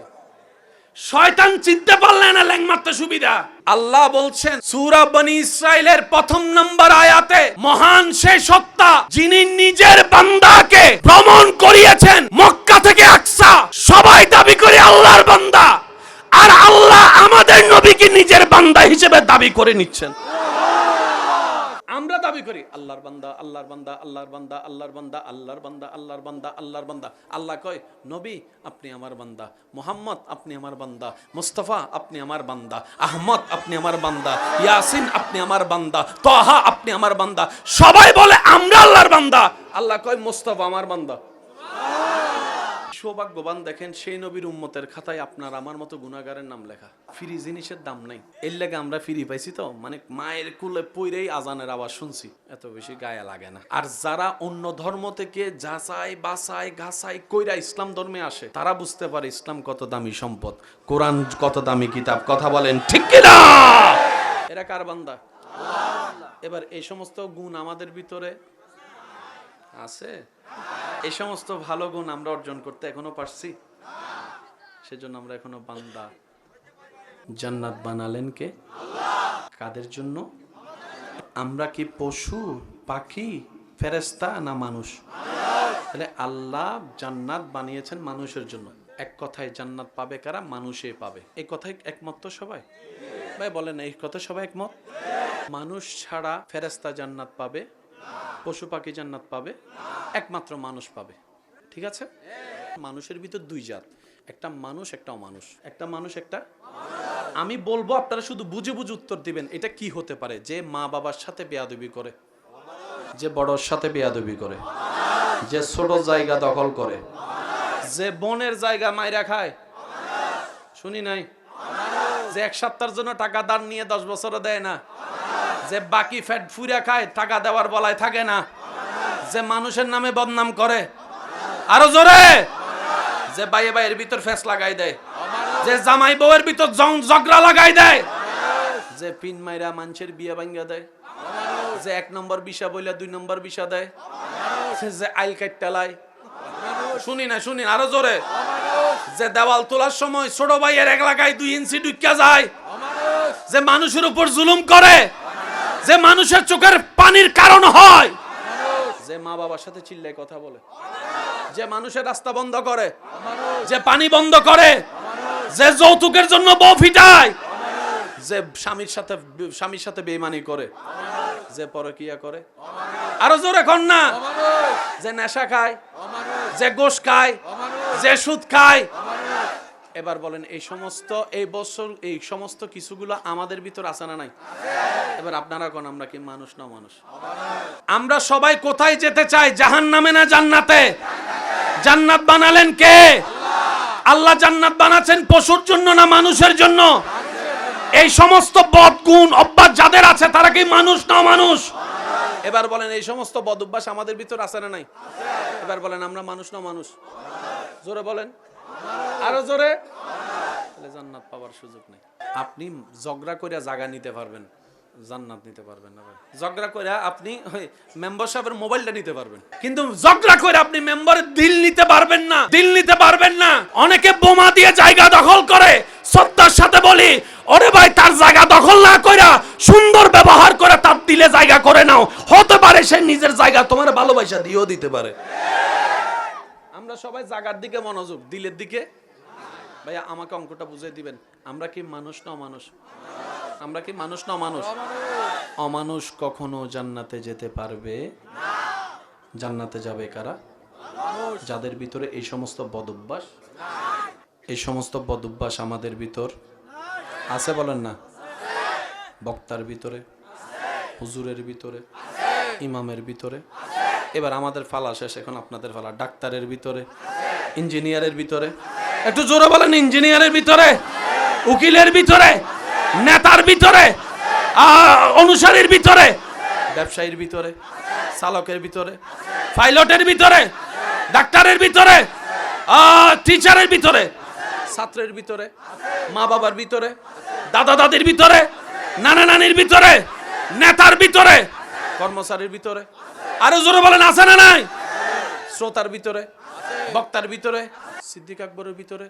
শয়তান চিনতে পারলে না ল্যাং মারতে সুবিধা। আল্লাহ বলছেন সূরা বনি ইসরাইলের 1 নম্বর আয়াতে, মহান সেই সত্তা যিনি নিজের বান্দাকে ভ্রমণ করিয়েছেন মক্কা থেকে আকসা। সবাই দাবি করে আল্লাহর বান্দা, আর আল্লাহ আমাদের নবীকে নিজের বান্দা হিসেবে দাবি করে নিচ্ছেন। আমরা দাবি করি আল্লাহর বান্দা, আল্লাহর বান্দা, আল্লাহর বান্দা, আল্লাহর বান্দা, আল্লাহর বান্দা, আল্লাহর বান্দা, আল্লাহর বান্দা। আল্লাহ কয়, নবী আপনি আমার বান্দা, মুহাম্মদ আপনি আমার বান্দা, মুস্তাফা আপনি আমার বান্দা, আহমদ আপনি আমার বান্দা, ইয়াসিন আপনি আমার বান্দা, তাহা আপনি আমার বান্দা। সবাই বলে আমরা আল্লাহর বান্দা। আল্লাহ কয় মুস্তাফা আমার বান্দা। সৌভাগ্যবান দেখেন, সেই নবীর উম্মতের খাতায় আপনার আমার মতো গুনাহগারের নাম লেখা। ফ্রি জিনিসের দাম নাই, এর লাগে আমরা ফ্রি পাইছি তো, মানে মায়ের কুলে পইরেই আজানের আওয়াজ শুনছি, এত বেশি গায়ে লাগে না। আর যারা অন্য ধর্ম থেকে যাচাই বাছাই ঘাসাই কইরা ইসলাম ধর্মে আসে, তারা বুঝতে পারে ইসলাম কত দামি সম্পদ, কোরআন কত দামি কিতাব। কথা বলেন ঠিক কি না? এরা কার বান্দা? আল্লাহ। এবার এই সমস্ত গুণ আমাদের ভিতরে আছে। এই সমস্ত ভালো গুণ আমরা অর্জন করতে এখনো পারছি? সেজন্য আমরা এখনো বান্দা। জান্নাত বানালেন কে? আল্লাহ। কাদের জন্য? আমরা কি পশু, পাখি, ফেরেশতা না মানুষ? তাহলে আল্লাহ জান্নাত বানিয়েছেন মানুষের জন্য। এক কথায় জান্নাত পাবে কারা? মানুষে পাবে। এই কথায় একমত তো সবাই? ভাই বলেন, এই কথা সবাই একমত? মানুষ ছাড়া ফেরেশতা জান্নাত পাবে, পশু পাখি জান্নাত পাবে, একমাত্র মানুষ পাবে। ঠিক আছে? মানুষের ভিতর দুই জাত, একটা মানুষ একটা অমানুষ। একটা মানুষ একটা, আমি বলবো আপনারা শুধু বুঝে বুঝে উত্তর দিবেন এটা কি হতে পারে। যে মা বাবার সাথে বেয়াদবি করে, যে বড়র সাথে বেয়াদবি করে, যে ছোট জায়গা দখল করে, যে বনের জায়গা মাইরা খায়, শুনি নাই, যে এক সপ্তাহের জন্য টাকা দান নিয়ে 10 বছরও দেয় না, যে বাকি ফ্যাট ফুরা খায়, টাকা দেওয়ার বলায় থাকে না, যে মানুষের নামে বদনাম করে, আরো জোরে, যে বাইয়ে বাইয়ের ভিতর ফেস লাগাই দেয়, যে জামাই বউয়ের ভিতর ঝগড়া লাগাই দেয়, যে পিন মাইরা মানুষের বিয়ে ভাঙ্গা দেয়, যে 1 নম্বর বিষা বইলা 2 নম্বর বিষা দেয়, যে আইল কাটটালায়, শুনি না, শুনি আরো জোরে, যে দেওয়াল তোলার সময় ছোট ভাইয়ের এক লাগায় 2 ইঞ্চি ঢুকিয়া যায়, যে মানুষের উপর জুলুম করে, যে মানুষের চোখের পানির কারণ হয়, যে মা বাবার সাথে চিল্লায় কথা বলে, যে মানুষের রাস্তা বন্ধ করে, যে পানি বন্ধ করে, যে যৌতুকের জন্য বউ ফিটায়, যে স্বামীর সাথে বেঈমানি করে, যে পরকিয়া করে, আরো জোরে কোন না, যে নেশা খায়, যে গোশ খায়, যে সুদ খায়। এবার বলেন এই সমস্ত কিছুগুলো আমাদের ভিতর আছে না নাই? এবার আপনারা কোন আমরা কি মানুষ না মানুষ? আমরা সবাই কোথায় যেতে চাই? জাহান্নামে না জান্নাতে? জান্নাত বানালেন কে? আল্লাহ জান্নাত বানাচ্ছেন পশুর জন্য না মানুষের জন্য? এই সমস্ত বদগুণ অভ্যাস যাদের আছে তারা কি মানুষ না মানুষ? এবার বলেন এই সমস্ত বদ অভ্যাস আমাদের ভিতর আছে না নাই? এবার বলেন আমরা মানুষ না মানুষ? জোরে বলেন, আরো জোরে। তাহলে জান্নাত পাওয়ার সুযোগ নেই। আপনি ঝগড়া করে জায়গা নিতে পারবেন, জান্নাত নিতে পারবেন না। ঝগড়া করে আপনি মেম্বার সাহেবের মোবাইলটা নিতে পারবেন, কিন্তু ঝগড়া করে আপনি মেম্বারের দিল নিতে পারবেন না, দিল নিতে পারবেন না। অনেকে বোমা দিয়ে জায়গা দখল করে, শ্রদ্ধার সাথে বলি ওরে ভাই তার জায়গা দখল না কইরা সুন্দর ব্যবহার করে তার দিলে জায়গা করে নাও। হতে পারে সে নিজের জায়গা তোমার ভালোবাসা দিয়েও দিতে পারে। আমরা সবাই জায়গার দিকে মনোযোগ, দিলের দিকে। ভাইয়া আমাকে অঙ্কটা বুঝিয়ে দিবেন, আমরা কি মানুষ না অমানুষ? আমরা কি মানুষ না অমানুষ? অমানুষ কখনো জান্নাতে যেতে পারবে না। জান্নাতে যাবে কারা? যাদের ভিতরে এই সমস্ত বদঅভ্যাস, এই সমস্ত বদঅভ্যাস আমাদের ভিতর আছে, বলেন না? বক্তার ভিতরে, হুজুরের ভিতরে, ইমামের ভিতরে। এবার আমাদের ফালা শেষ, এখন আপনাদের ফালা। ডাক্তারের ভিতরে, ইঞ্জিনিয়ারের ভিতরে, একটু জোরে বলেন, ইঞ্জিনিয়ারের ভিতরে, উকিলের ভিতরে, নেতার ভিতরে, অনুসারীর ভিতরে, ব্যবসায়ীর ভিতরে, চালকের ভিতরে, পাইলটের ভিতরে, ডাক্তারের ভিতরে, টিচারের ভিতরে, ছাত্রের ভিতরে, মা বাবার ভিতরে, দাদা দাদির ভিতরে, নানা নানির ভিতরে, নেতার ভিতরে, কর্মচারীর ভিতরে। আরো জোরে বলেন আছে না নাই? শ্রোতার ভিতরে, বক্তার ভিতরে, সিদ্দিক আকবরের ভিতরে,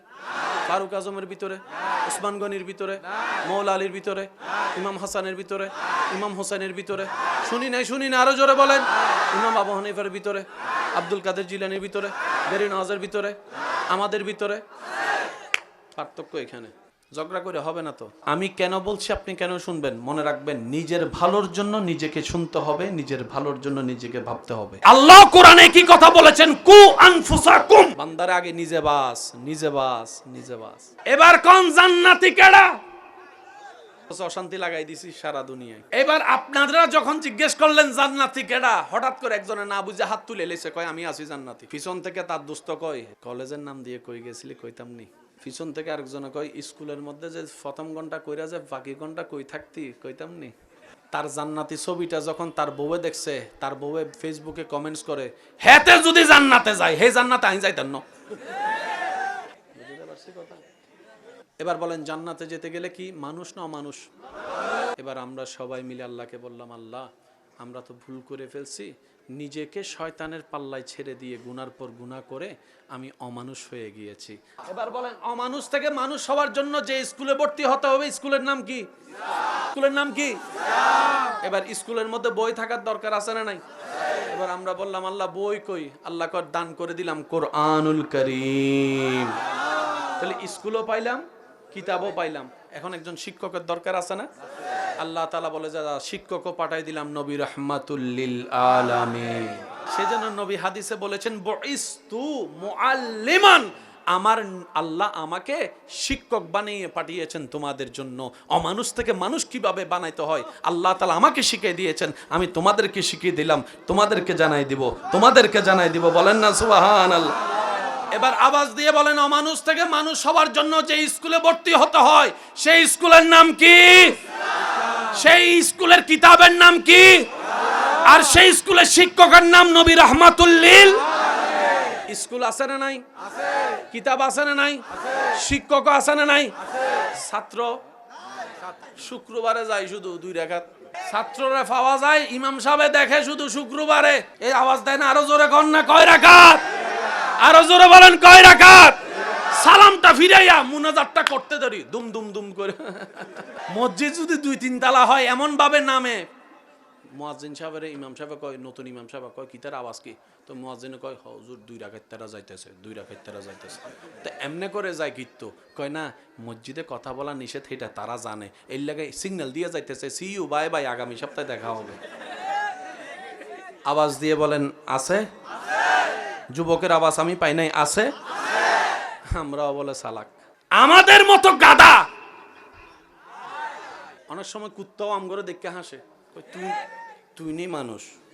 ফারুক আজমের ভিতরে, উসমান গনির ভিতরে, মৌলা আলীর ভিতরে, ইমাম হাসানের ভিতরে, ইমাম হোসেনের ভিতরে। শুনি নাই, শুনি না, আরো জোরে বলেন। ইমাম আবু হানিফার ভিতরে, আব্দুল কাদের জিলানির ভিতরে, বেরি নওয়াজের ভিতরে, আমাদের ভিতরে। পার্থক্য এখানে। ঝগড়া করে হবে না তো। আমি কেন বলছি আপনি কেন শুনবেন? মনে রাখবেন, নিজের ভালোর জন্য নিজেকে শুনতে হবে, নিজের ভালোর জন্য নিজেকে ভাবতে হবে। আল্লাহ কোরআনে কি কথা বলেছেন? কু আনফুসাকুম। বান্দার আগে নিজে বাস, নিজে বাস, নিজে বাস। এবার কোন জান্নাতি কেডা? অশান্তি লাগাই দিছি সারা দুনিয়ায়। এবার আপনারা যখন জিজ্ঞেস করলেন জান্নাতি কেডা, হঠাৎ করে একজনে না বুঝে হাত তুলে লেছে, কয় আমি আছি জান্নাতি। পিছন থেকে তার দোস্ত কয় কলেজের নাম দিয়ে কই গেছিলি? কইতাম নি। পিছন থেকে আরেকজনে কয় স্কুলের মধ্যে যে প্রথম ঘন্টা কইরা যে বাকি ঘন্টা কই থাকতি? কইতাম নি। তার জান্নাতি ছবিটা যখন তার বউয়ে দেখছে, তার বউয়ে ফেসবুকে কমেন্টস করে, হেতে যদি জান্নাতে যায়, হে জান্নাতে আই যাইতাম না। বুঝতে পারছি কথা? এবার বলেন, জান্নাতে যেতে গেলে কি মানুষ না অমানুষ? এবার আমরা সবাই মিলে আল্লাহকে বললাম, আল্লাহ আমরা তো ভুল করে ফেলছি, নিজেকে শয়তানের পাল্লায় ছেড়ে দিয়ে গুনার পর গুনাহ করে আমি অমানুষ হয়ে গিয়েছি। এবার বলেন, অমানুষ থেকে মানুষ হওয়ার জন্য যে স্কুলে ভর্তি হতে হবে, স্কুলের নাম কি? স্কুলের নাম কি? এবার স্কুলের মধ্যে বই থাকার দরকার আছে না নাই? এবার আমরা বললাম, আল্লাহ বই কই? আল্লাহ কর দান করে দিলাম কোরআনুল কারীম। তাহলে স্কুলও পাইলাম, কিতাবও পাইলাম। এখন একজন শিক্ষকের দরকার আছে না? আল্লাহ তাআলা বলে যারা শিক্ষকও পাঠাই দিলাম নবী রাহমাতুল লিল আলামিন। সেজন্য নবী হাদিসে বলেছেন বুইস্তু মুআল্লিমান, আমার আল্লাহ আমাকে শিক্ষক বানিয়ে পাঠিয়েছেন তোমাদের জন্য। অমানুষ থেকে মানুষ কিভাবে বানাইতে হয় আল্লাহ তাআলা আমাকে শিখিয়ে দিয়েছেন, আমি তোমাদেরকে শিখিয়ে দিলাম, তোমাদেরকে জানাই দিব। বলেন না সুবহানাল্লাহ। এবার আওয়াজ দিয়ে বলেন, অমানুষ থেকে মানুষ হওয়ার জন্য যে স্কুলে ভর্তি হতে হয় সেই স্কুলের নাম কি? সেই স্কুলের কিতাবের নাম কি? আর সেই স্কুলের শিক্ষকের নাম নবী রাহমাতুল লিল। স্কুল আছে না নাই? কিতাব আছে না নাই? শিক্ষক আছে না নাই? ছাত্র শুক্রবারে যায় শুধু 2 রাকাত, ছাত্ররা পাওয়া যায় ইমাম সাহেব দেখে শুধু শুক্রবারে। এই আওয়াজ দেয় না, আরো জোরে কোন না, কয় রাকাত? আরো জোরে বলেন কয় রাকাত? সালামটা ফিরাইয়া মুনাজাতটা করতে ধরি দুম দুম দুম করে। মসজিদ যদি 2-3 তালা হয় এমন ভাবে নামে, মুয়াজ্জিন সাহেবের ইমাম সাহেব কয়, নতুন ইমাম সাহেব কয় কিতার আওয়াজ কি? তো মুয়াজ্জিন কয় হুজুর 2 রাকাত তারা যাইতেছে। তো এমনে করে যায় কিন্তু কয় না, মসজিদে কথা বলা নিষেধ, এটা তারা জানে, এর লাগে সিগন্যাল দিয়ে যাইতেছে, সি ইউ বাই বাই, আগামী সপ্তাহে দেখা হবে। আওয়াজ দিয়ে বলেন আছে? যুবকের আওয়াজ আমি পাই নাই, আছে? আমরাও বলে সালাক, আমাদের মতো গাদা। অনেক সময় কুত্তাও আমগরে দেখে হাসে, তুই নেই মানুষ।